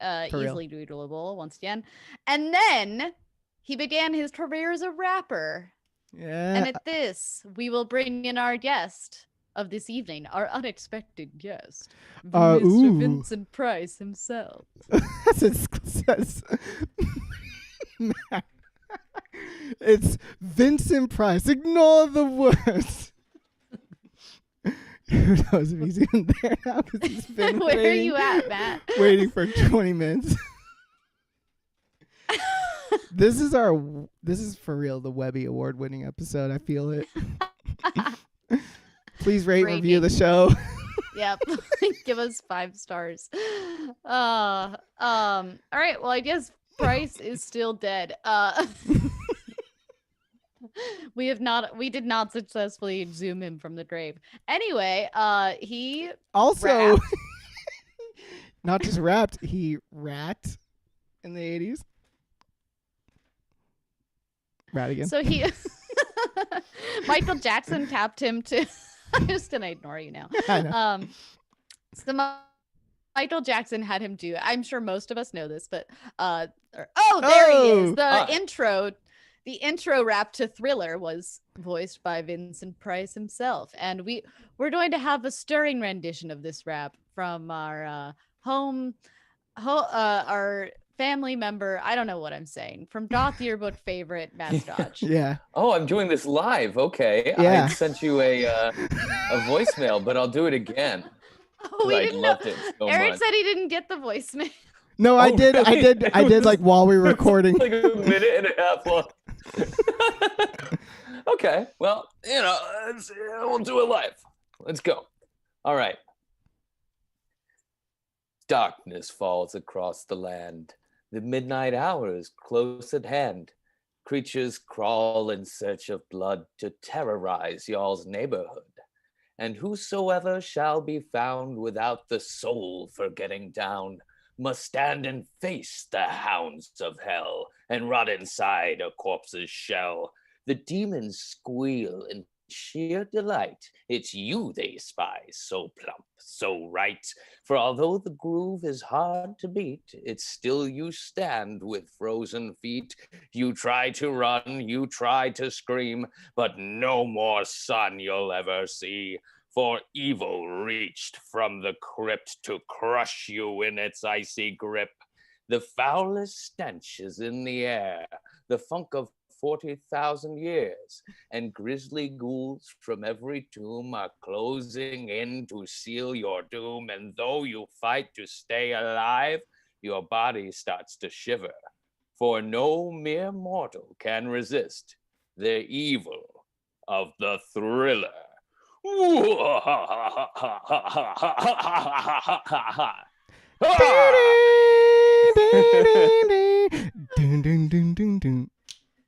Easily doodleable, once again. And then he began his career as a rapper. Yeah. And at this, we will bring in our guest of this evening, our unexpected guest, Mr. Vincent Price himself. It's Vincent Price. Ignore the words. Who knows if he's even there now? Because he's been Where are you at, Matt? Waiting for 20 minutes. This is for real the Webby Award-winning episode. I feel it. Please rate and review the show. Yep. Give us 5 stars. All right. Well, I guess Price is still dead. We did not successfully exhume him from the grave. Anyway, he also not just rapped, he rapped in the 80s. Rat again. So he Michael Jackson tapped him to I'm just gonna ignore you now. I know. So Michael Jackson had him do. I'm sure most of us know this, but there he is. The intro rap to Thriller was voiced by Vincent Price himself, and we're going to have a stirring rendition of this rap from our our family member. I don't know what I'm saying. From Goth Yearbook favorite Matt Scotch. Yeah. Oh, I'm doing this live. Okay. Yeah. I sent you a voicemail, but I'll do it again. Oh, I loved it so Eric much. said he didn't get the voicemail. No, I did. Really? I did like while we were recording. Like a minute and a half long. Okay. Well, we'll do it live. Let's go. All right. Darkness falls across the land. The midnight hour is close at hand. Creatures crawl in search of blood to terrorize y'all's neighborhood. And whosoever shall be found without the soul for getting down must stand and face the hounds of hell and rot inside a corpse's shell. The demons squeal in sheer delight. It's you they spy, so plump, so right. For although the groove is hard to beat, it's still you stand with frozen feet. You try to run, you try to scream, but no more sun you'll ever see. For evil reached from the crypt to crush you in its icy grip. The foulest stench is in the air, the funk of 40,000 years, and grisly ghouls from every tomb are closing in to seal your doom. And though you fight to stay alive, your body starts to shiver, for no mere mortal can resist the evil of the Thriller.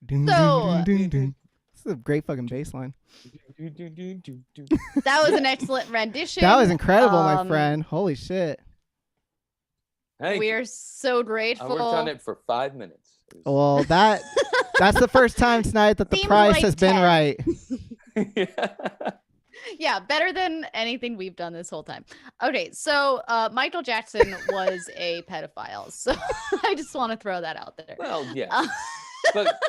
This is a great fucking bass line. That was an excellent rendition. That was incredible, my friend. Holy shit. We are so grateful. I worked on it for 5 minutes. Well, that's the first time tonight that the price has been right. Yeah, better than anything we've done this whole time. Okay, so Michael Jackson was a pedophile, so I just want to throw that out there. Well, yeah. But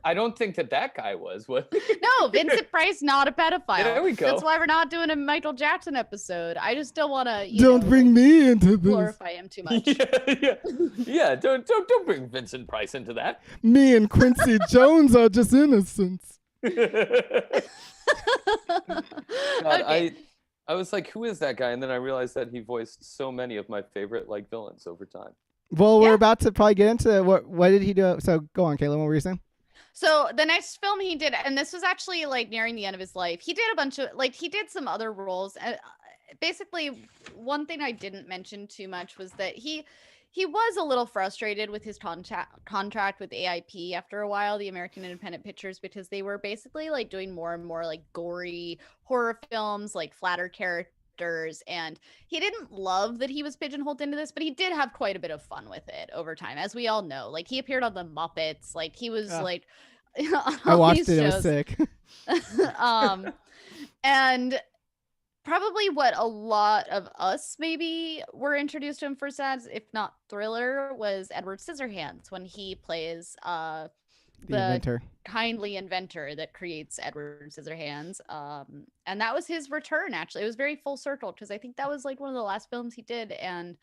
I don't think that guy was. What? No, Vincent Price, not a pedophile. There we go. That's why we're not doing a Michael Jackson episode. I just don't want to. Don't bring me into this. Glorify him too much. Yeah. Don't bring Vincent Price into that. Me and Quincy Jones are just innocents. God, Okay. I was like, who is that guy? And then I realized that he voiced so many of my favorite villains over time. Well, we're about to probably get into what did he do? So go on, Caitlin. What were you saying? So the next film he did, and this was actually nearing the end of his life, he did a bunch of he did some other roles. Basically, one thing I didn't mention too much was that he was a little frustrated with his contract with AIP after a while, the American Independent Pictures, because they were basically doing more and more gory horror films, flatter characters, and he didn't love that he was pigeonholed into this, but he did have quite a bit of fun with it over time, as we all know. He appeared on the Muppets, he was I watched it. It was sick. And probably what a lot of us maybe were introduced to him first as, if not Thriller, was Edward Scissorhands, when he plays the inventor. kindly inventor that creates Edward Scissorhands. And that was his return, actually. It was very full circle, because I think that was one of the last films he did, and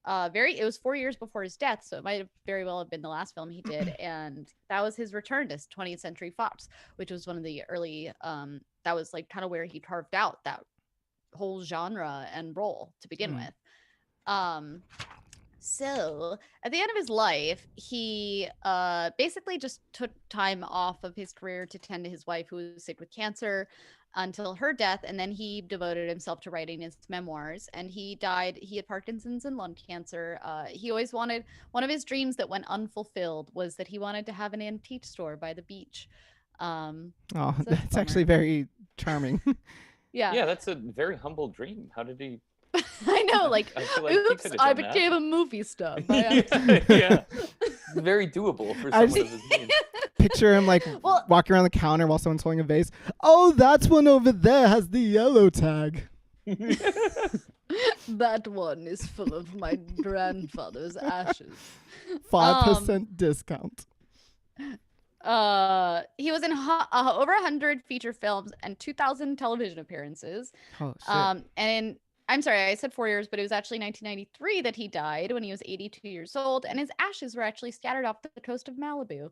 it was 4 years before his death, so it might have very well have been the last film he did. And that was his return to 20th Century Fox, which was one of the early that was kind of where he carved out that whole genre and role to begin with. So at the end of his life, he basically just took time off of his career to tend to his wife, who was sick with cancer, until her death, and then he devoted himself to writing his memoirs. And he died. He had Parkinson's and lung cancer. He always wanted, one of his dreams that went unfulfilled was that he wanted to have an antique store by the beach. So that's actually very charming. Yeah, that's a very humble dream. How did he? I know, I feel like he oops, could've I done that. became a movie star. Yeah. Very doable for I someone of his name. Picture him walking around the counter while someone's holding a vase. Oh, that's one over there has the yellow tag. That one is full of my grandfather's ashes. 5% discount. He was in over 100 feature films and 2,000 television appearances. Oh shit. And I'm sorry, I said 4 years, but it was actually 1993 that he died when he was 82 years old, and his ashes were actually scattered off the coast of Malibu.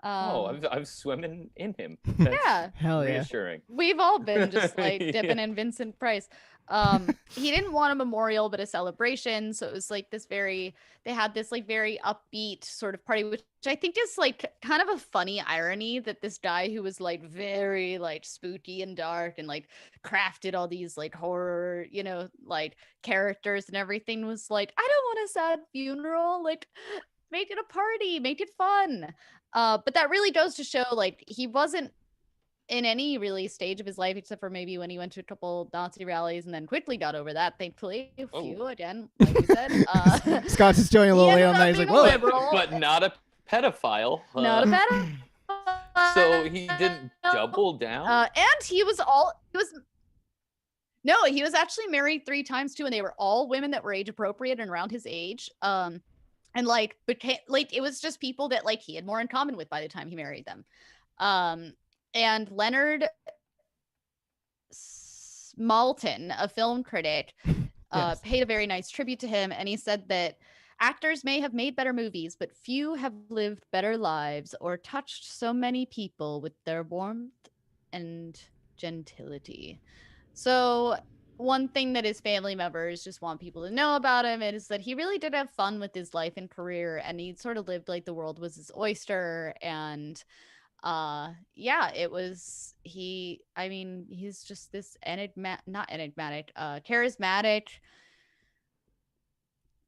I've swimming in him. That's Yeah. Hell yeah. reassuring. We've all been just like dipping Yeah. in Vincent Price. He didn't want a memorial, but a celebration. So it was like they had this like very upbeat sort of party, which I think is like kind of a funny irony that this guy who was like very like spooky and dark and like crafted all these like horror, like characters and everything was like, I don't want a sad funeral. Like, make it a party, make it fun. But that really goes to show like he wasn't in any really stage of his life, except for maybe when he went to a couple Nazi rallies and then quickly got over that. Thankfully, a few again, like you said. Scott's just joining a little late on that. He's like, whoa. But not a pedophile. Not a pedophile. So he didn't double down? And he was actually married 3 times too, and they were all women that were age appropriate and around his age. And like became like it was just people that like he had more in common with by the time he married them. And Leonard Maltin, a film critic, Yes. paid a very nice tribute to him, and he said that actors may have made better movies, but few have lived better lives or touched so many people with their warmth and gentility. So one thing that his family members just want people to know about him is that he really did have fun with his life and career, and he sort of lived like the world was his oyster. And he's just this charismatic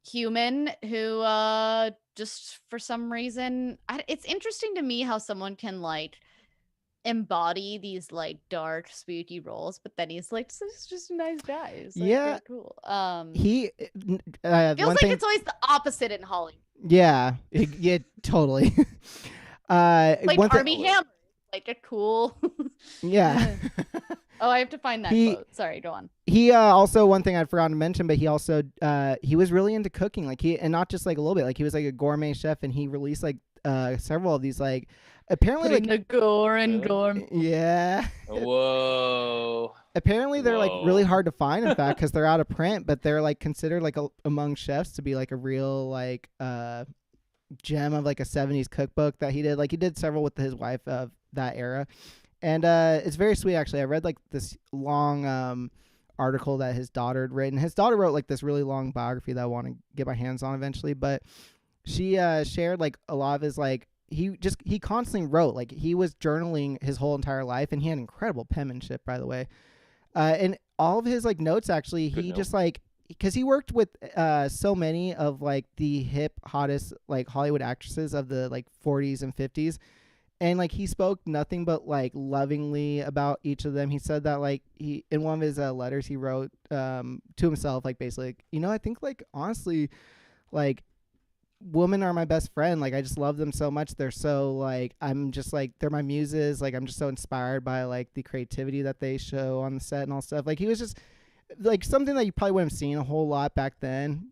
human who just for some reason it's interesting to me how someone can like embody these like dark spooky roles, but then he's like just a nice guy. He's like, Yeah. cool. He Feels one like thing, it's always the opposite in Hollywood. yeah, totally. Like one thing- Armie Hammer, like a cool. yeah. Oh, I have to find that quote. Sorry, go on. He also, one thing I'd forgotten to mention, but he also he was really into cooking, like and not just like a little bit, like he was like a gourmet chef, and he released like several of these like apparently Putting like the gore and gore. yeah. Whoa. Apparently they're like Whoa. really hard to find, in fact, because they're out of print, but they're like considered like among chefs to be like a real like gem of like a 70s cookbook that he did. Like he did several with his wife of that era. And it's very sweet, actually. I read like this long article that his daughter had written. His daughter wrote like this really long biography that I want to get my hands on eventually. But she shared like a lot of his like he constantly wrote, like he was journaling his whole entire life, and he had incredible penmanship, by the way. And all of his like notes, actually, he just like, because he worked with so many of like the hip hottest like Hollywood actresses of the like 40s and 50s. And like he spoke nothing but like lovingly about each of them. He said that like he in one of his letters he wrote to himself, like basically, I think like honestly, like women are my best friend. Like I just love them so much. They're so like I'm just like they're my muses. Like I'm just so inspired by like the creativity that they show on the set and all stuff. Like he was just like something that you probably wouldn't have seen a whole lot back then.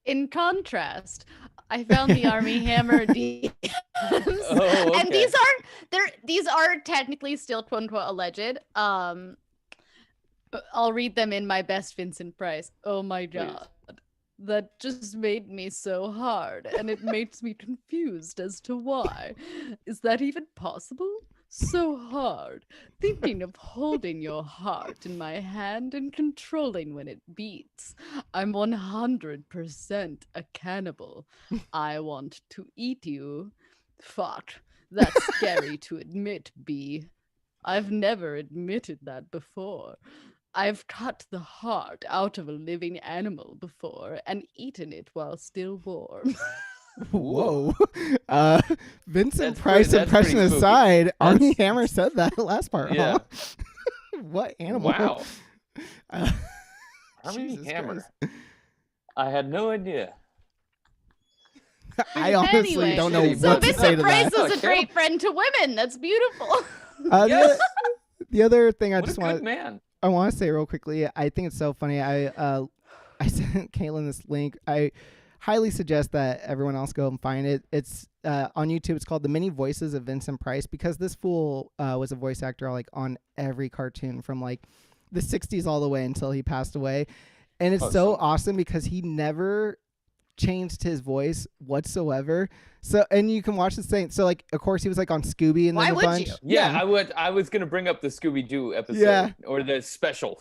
In contrast, I found the Armie Hammer DMs. Oh, And okay. these are technically still quote unquote alleged. I'll read them in my best Vincent Price. Oh my god. That just made me so hard, and it makes me confused as to why. Is that even possible? So hard. Thinking of holding your heart in my hand and controlling when it beats. I'm 100% a cannibal. I want to eat you. Fuck. That's scary to admit, B. I've never admitted that before. I've cut the heart out of a living animal before and eaten it while still warm. Whoa. Vincent That's Price pretty impression spooky. aside, Armie That's- Hammer said that last part, Yeah. huh? What animal? Wow. Uh, Armie Jesus Hammer. Christ. I had no idea. I honestly Anyway, don't know so what to say Vincent to Price that. is a great friend to women. That's beautiful. Uh, Yes. the other thing I What a just good want man. I want to say real quickly, I think it's so funny. I sent Caitlin this link. I highly suggest that everyone else go and find it. It's on YouTube. It's called The Many Voices of Vincent Price, because this fool was a voice actor like on every cartoon from like the 60s all the way until he passed away. And it's so awesome because he never changed his voice whatsoever. So, and you can watch the same. So, like, of course, he was like on Scooby and Why then a would bunch. you? Yeah, I would. I was gonna bring up the Scooby-Doo episode, or the special,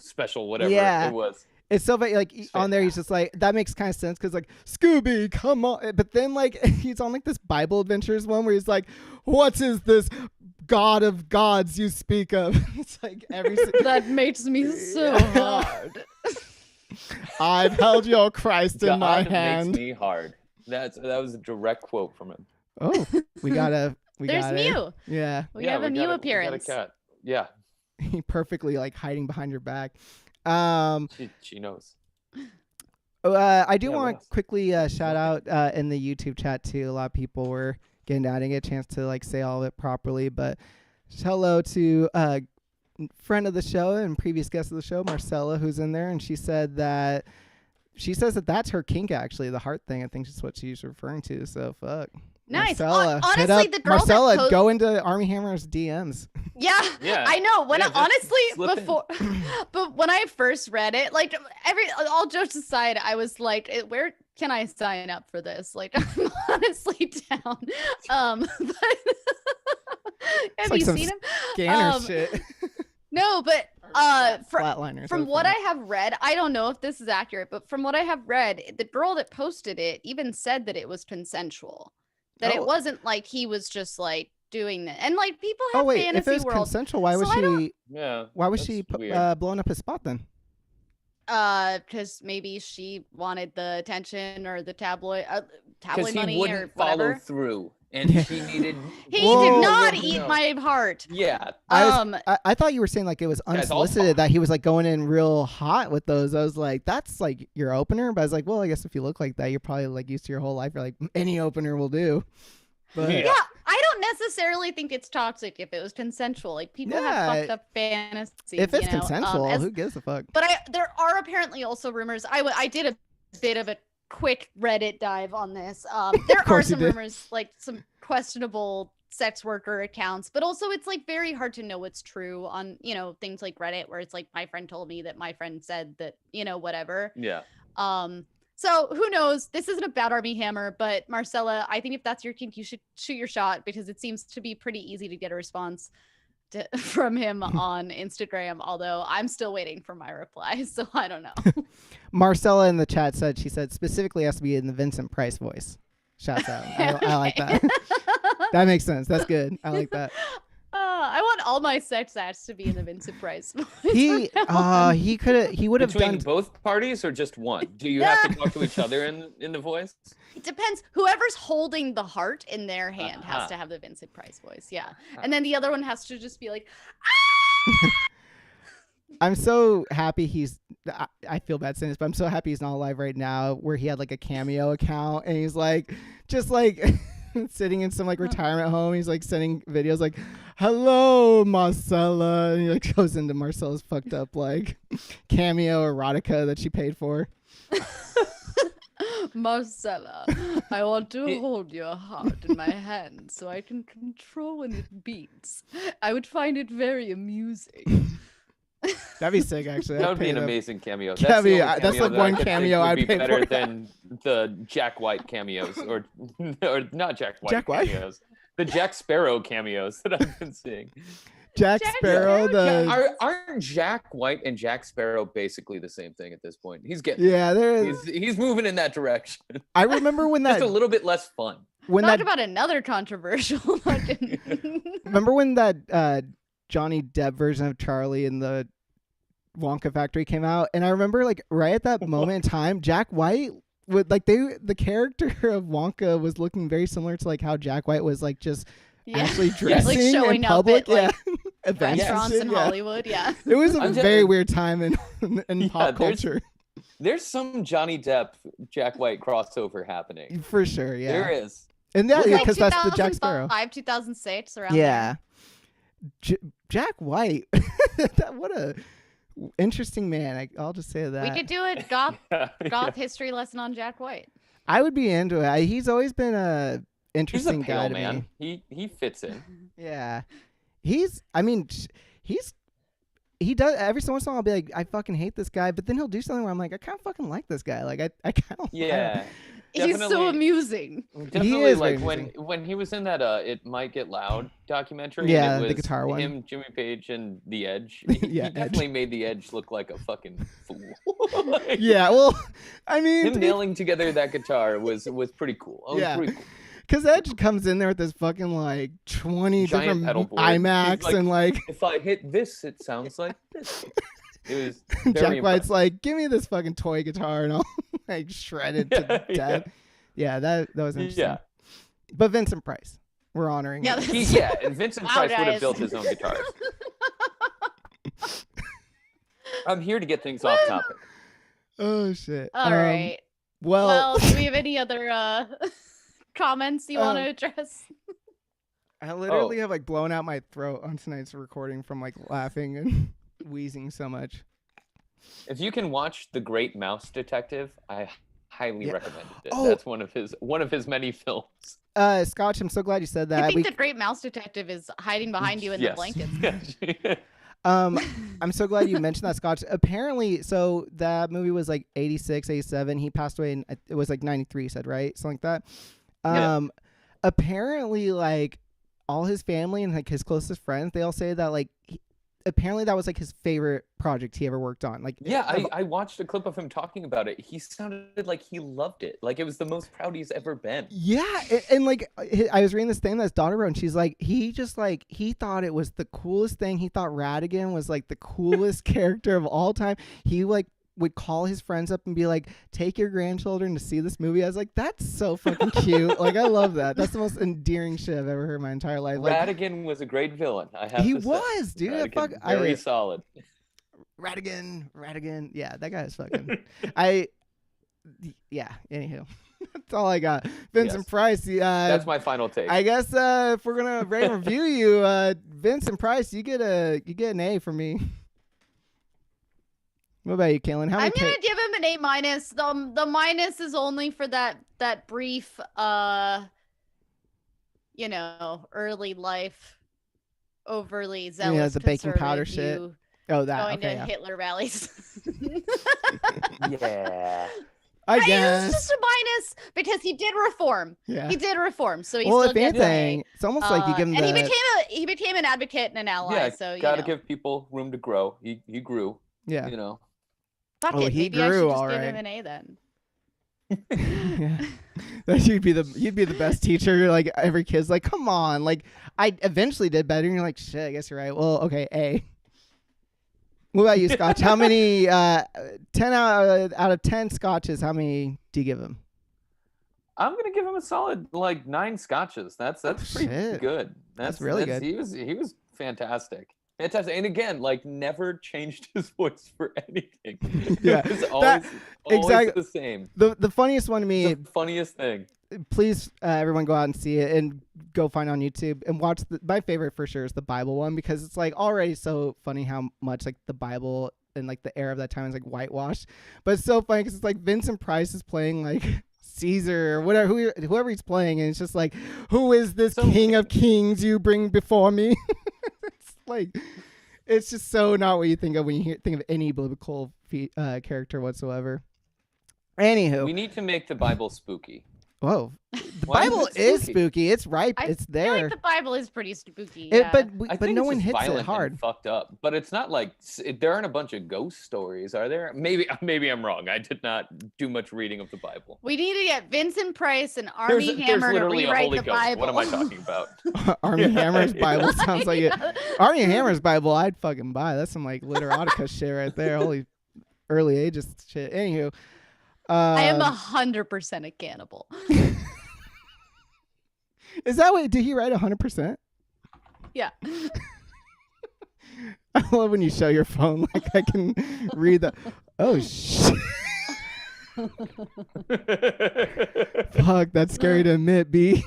whatever it was. It's so funny, like on there, he's just like, that makes kind of sense because like Scooby, come on. But then like he's on like this Bible Adventures one where he's like, what is this God of gods you speak of? It's like every that makes me so hard. I've held your Christ in my hand. Makes me hard. That was a direct quote from him. Oh, we got There's Mew. Yeah. We have a Mew appearance. We got a cat. Yeah. He perfectly like hiding behind your back. She knows. I do want to quickly shout out in the YouTube chat too. A lot of people were getting down. I didn't get a chance to like say all of it properly, but hello to friend of the show and previous guest of the show, Marcella, who's in there, and she says that that's her kink, actually, the heart thing. I think that's what she's referring to. So fuck. Nice. Marcella, honestly, the girl Marcella, go into Army Hammer's DMs. Yeah, I know. When honestly, in. but when I first read it, like all jokes aside, I was like, where can I sign up for this? Like, I'm honestly down. But have you seen him? Scanner shit. No, but Flatliners. From what I have read, I don't know if this is accurate, but from what I have read, the girl that posted it even said that it was consensual. That it wasn't like he was just like doing that. And like people have fantasy if it was world. consensual, why was she? Yeah. Why was she blowing up his spot then? Because maybe she wanted the attention or the tabloid money he wouldn't or whatever. follow through, and she needed. He did not eat my heart. Yeah. I thought you were saying like it was unsolicited, that he was like going in real hot with those. I was like, that's like your opener. But I was like, well, I guess if you look like that, you're probably like used to your whole life. You're like, any opener will do. But yeah, I don't necessarily think it's toxic if it was consensual. Like people have fucked up fantasies. If it's consensual, who gives a fuck? But there are apparently also rumors. I did a bit of a quick Reddit dive on this. There are some rumors, like some questionable sex worker accounts, but also it's like very hard to know what's true on, things like Reddit, where it's like my friend told me that my friend said that, whatever. Yeah. So who knows? This isn't about Armie Hammer, but Marcella, I think if that's your kink, you should shoot your shot, because it seems to be pretty easy to get a response from him on Instagram, although I'm still waiting for my reply, so I don't know. Marcella in the chat she said specifically has to be in the Vincent Price voice. Shouts out. I like that. That makes sense. That's good. I like that. I want all my sex acts to be in the Vincent Price voice. He would have done both parties or just one? Do you have to talk to each other in the voice? It depends. Whoever's holding the heart in their hand has to have the Vincent Price voice. Yeah. And then the other one has to just be like, ah! I'm so happy I feel bad saying this, but I'm so happy he's not alive right now, where he had like a Cameo account and he's like, just like sitting in some like retirement home. He's like sending videos like, hello, Marcella. And he like goes into Marcella's fucked up like Cameo erotica that she paid for. Marcella, I want to hold your heart in my hand so I can control when it beats. I would find it very amusing. That'd be sick, actually. That would be an amazing cameo. That's like one cameo I'd pay better for. than the Jack White cameos, or not Jack White Jack White? cameos. The Jack Sparrow cameos that I've been seeing. Jack Sparrow, aren't Jack White and Jack Sparrow basically the same thing at this point? He's getting he's moving in that direction. I remember when that just a little bit less fun. Talk about another controversial. Remember when that Johnny Depp version of Charlie in the Wonka factory came out, and I remember like right at that moment in time, Jack White would like the character of Wonka was looking very similar to like how Jack White was like just actually dressing like showing in public, up at restaurants in Hollywood. Yeah, it was a very weird time in pop culture. There's some Johnny Depp Jack White crossover happening for sure. Yeah, there is, and because that's the Jack Sparrow. 2006 around. Yeah. Jack White, Interesting man. I'll just say that. We could do a goth Yeah. history lesson on Jack White. I would be into it. He's always been a He's a interesting guy pale to man. me. He fits in. Yeah. I mean, he does every so once in a while I'll be like, I fucking hate this guy, but then he'll do something where I'm like, I kind of fucking like this guy. Like I kind of Yeah. He's so Definitely- amusing. Definitely, is like very when he was in that "It Might Get Loud" documentary. Yeah, and it the was guitar one. Him, Jimmy Page, and The Edge. Yeah, he definitely made The Edge look like a fucking fool. Like, Yeah, well, I mean, him nailing together that guitar was pretty cool. It was Yeah. pretty cool. because Edge comes in there with this fucking like 20 Giant different pedal board. IMAX He's like, and like If I hit this, it sounds like this. It was very Jack White's impressive. like, give me this fucking toy guitar and I'll like shred it to Yeah, death. Yeah, that was interesting. Yeah. But Vincent Price, we're honoring. Yeah, him. Yeah, and Vincent Wow, Price would have guys. built his own guitars. I'm here to get things off topic. Oh shit. All right. Well, Well, do we have any other comments you want to address? I literally Oh. have like blown out my throat on tonight's recording from like laughing and wheezing so much. If you can watch The Great Mouse Detective, I highly Yeah. recommend it. Oh. That's one of his many films. Scotch, I'm so glad you said that. I think We- the Great Mouse Detective is hiding behind you in the Yes. blankets. I'm so glad you mentioned that, Scotch. Apparently, so that movie was like 86, 87. He passed away in, it was like 93, you said, right? Something like that. Yeah. Apparently, like, all his family and like his closest friends, they all say that like apparently that was like his favorite project he ever worked on. Like, Yeah, I watched a clip of him talking about it. He sounded like he loved it. Like it was the most proud he's ever been. yeah, and like I was reading this thing that his daughter wrote, and she's like, he thought it was the coolest thing. He thought Radigan was like the coolest character of all time. He like would call his friends up and be like, take your grandchildren to see this movie. I was like, that's so fucking cute. Like, I love that. That's the most endearing shit I've ever heard in my entire life. Like, Radigan was a great villain. I have he to say. was, dude. Radigan, Fuck, very solid. Radigan. Yeah, that guy is fucking. Yeah. Anywho, that's all I got. Vincent Yes. Price. That's my final take. I guess if we're gonna rate and review you, Vincent Price, you get an A from me. What about you, Kaylin? How many I'm gonna give him an A-. The minus is only for that brief early life overly zealous the baking powder conservative shit. view, Oh, that. going Okay, to yeah. Hitler rallies. Yeah. I It's guess. just a minus because he did reform. Yeah. He did reform, so he Well, still if gets anything, an it's almost like you give him and the. he became an advocate and an ally. Yeah, so you gotta know. give people room to grow. He grew, Yeah. you know. Fuck Oh, it, he maybe I grew, should just all give right. him an A then. Yeah. That you'd be the best teacher. You're like every kid's like, come on, like I eventually did better, and you're like, shit, I guess you're right. Well, okay, A. What about you, Scotch? How many 10 out of 10 scotches, how many do you give him? I'm gonna give him a solid like 9 scotches. That's pretty shit. good. That's really good. He was fantastic. Fantastic. And again, like never changed his voice for anything. Yeah, It was that- always exactly. the same. The funniest one to me, The funniest thing. please everyone go out and see it and go find on YouTube and watch my favorite for sure is the Bible one, because it's like already so funny how much like the Bible and like the era of that time is like whitewashed, but it's so funny because it's like Vincent Price is playing like Caesar or whatever, whoever he's playing, and it's just like, who is this King of Kings you bring before me? It's like, it's just so not what you think of when you think of any biblical character whatsoever. Anywho, We need to make the Bible spooky. whoa, the Why is Bible it is spooky? spooky. It's ripe. I It's feel there. like the Bible is pretty spooky. It- Yeah. but I but think no it's one just hits it violent hard. and fucked up. But it's not like there aren't a bunch of ghost stories, are there? Maybe I'm wrong. I did not do much reading of the Bible. We need to get Vincent Price and Army There's Hammer to literally a rewrite Holy the Ghost. Bible. What am I talking about? Army Hammer's Bible sounds like it. Yeah. Army Hammer's Bible, I'd fucking buy. That's some like literotica shit right there. Holy early ages shit. Anywho, I am 100% a cannibal. Is that what? Did he write 100%? Yeah. I love when you show your phone like I can read the. Oh shit! Fuck, that's scary to admit, B.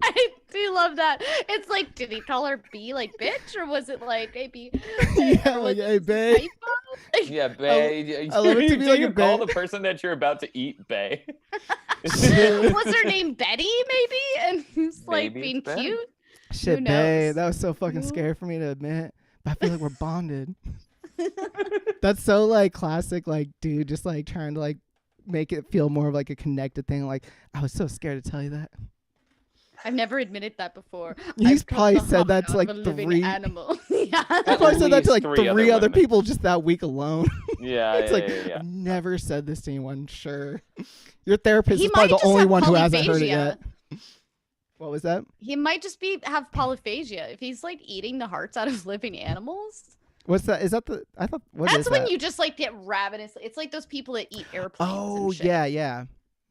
I do love that. It's like, did he call her B like bitch, or was it like maybe? Yeah, like, hey, babe. Yeah, bae. I love it to be like a call bae. the person that you're about to eat bae? Was her name Betty, maybe? And he's like Maybe being it's Betty. cute. Shit, Who babe. knows? That was so fucking scary for me to admit. But I feel like we're bonded. That's so like classic, like dude, just like trying to like make it feel more of like a connected thing. Like I was so scared to tell you that. I've never admitted that before. He's I've cut probably the said heart that to out like of a living 3. animal. Yeah. I probably said that to like least 3 three other other people just that week alone. Yeah, It's like yeah. I've never said this to anyone. Sure, your therapist He is probably might the just only have one who hasn't heard it polyphagia. yet. What was that? He might just have polyphagia if he's like eating the hearts out of living animals. What's that? Is that the? I thought. What That's is when that? you just like get ravenous. It's like those people that eat airplanes. Oh and shit. yeah.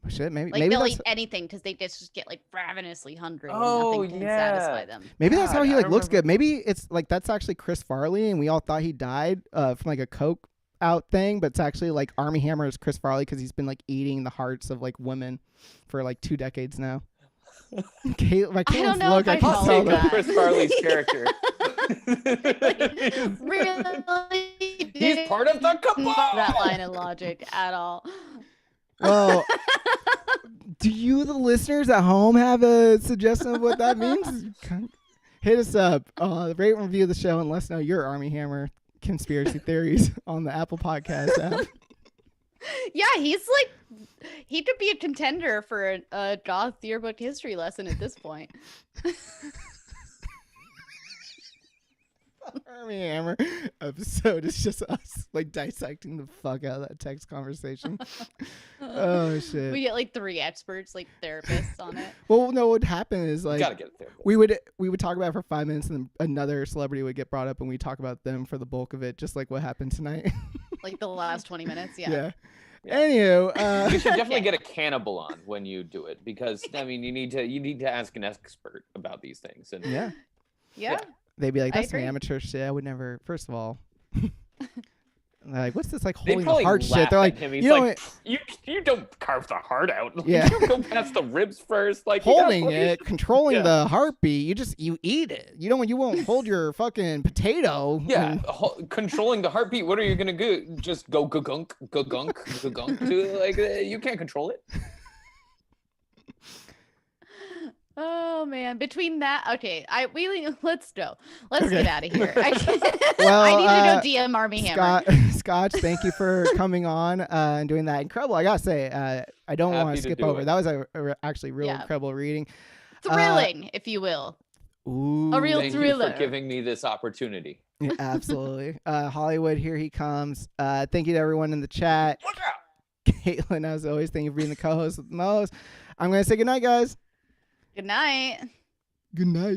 Shit, maybe Like maybe they'll that's eat anything because they just get like ravenously hungry Oh, and nothing can yeah. satisfy them. maybe that's how God, he I like looks remember- good. Maybe it's like that's actually Chris Farley, and we all thought he died from like a coke out thing, but it's actually like Army Hammer is Chris Farley because he's been like eating the hearts of like women for like 2 decades now. Caitlin's know look, if I I can follow tell Take that. up Chris Farley's character. Really? He's part of the Not that cabal. line of logic at all. Well, do you, the listeners at home, have a suggestion of what that means? Hit us up. Rate and review the show and let us know your Army Hammer conspiracy theories on the Apple Podcast app. Yeah, he could be a contender for a Goth Yearbook history lesson at this point. Army Hammer episode is just us like dissecting the fuck out of that text conversation. Oh shit. We get like 3 experts, like therapists on it. Well, no, what would happen is You like gotta get it there. we would talk about it for 5 minutes, and then another celebrity would get brought up, and we talk about them for the bulk of it, just like what happened tonight. Like the last 20 minutes. Yeah. Yeah. Anywho, You should definitely Okay. get a cannibal on when you do it because I mean you need to ask an expert about these things and yeah, Yeah. they'd be like, I "That's some agree. amateur shit. I would never." First of all, they're like, "What's this like they'd holding the probably heart laugh shit?" They're like, at him. He's "You know, like, you don't carve the heart out. Yeah. You don't go past the ribs first. Like you gotta holding put your- it, controlling Yeah. the heartbeat. You eat it. You won't hold your fucking potato. Yeah, and- controlling the heartbeat. What are you gonna do? Just go gunk, gunk, gunk? Like you can't control it. Oh man. Between that, okay. Let's go. Let's Okay. get out of here. Well, I need to go DM Army Hammer. Scotch, thank you for coming on and doing that. Incredible. I gotta say, I don't want Happy to to skip do over. it. That was actually real Yeah. incredible reading. Thrilling, if you will. Ooh, A real Thank thriller. you for giving me this opportunity. yeah, absolutely. Hollywood, here he comes. Thank you to everyone in the chat. Look out! Caitlin, as always, thank you for being the co-host with Mo's. I'm gonna say goodnight, guys. Good night. Good night.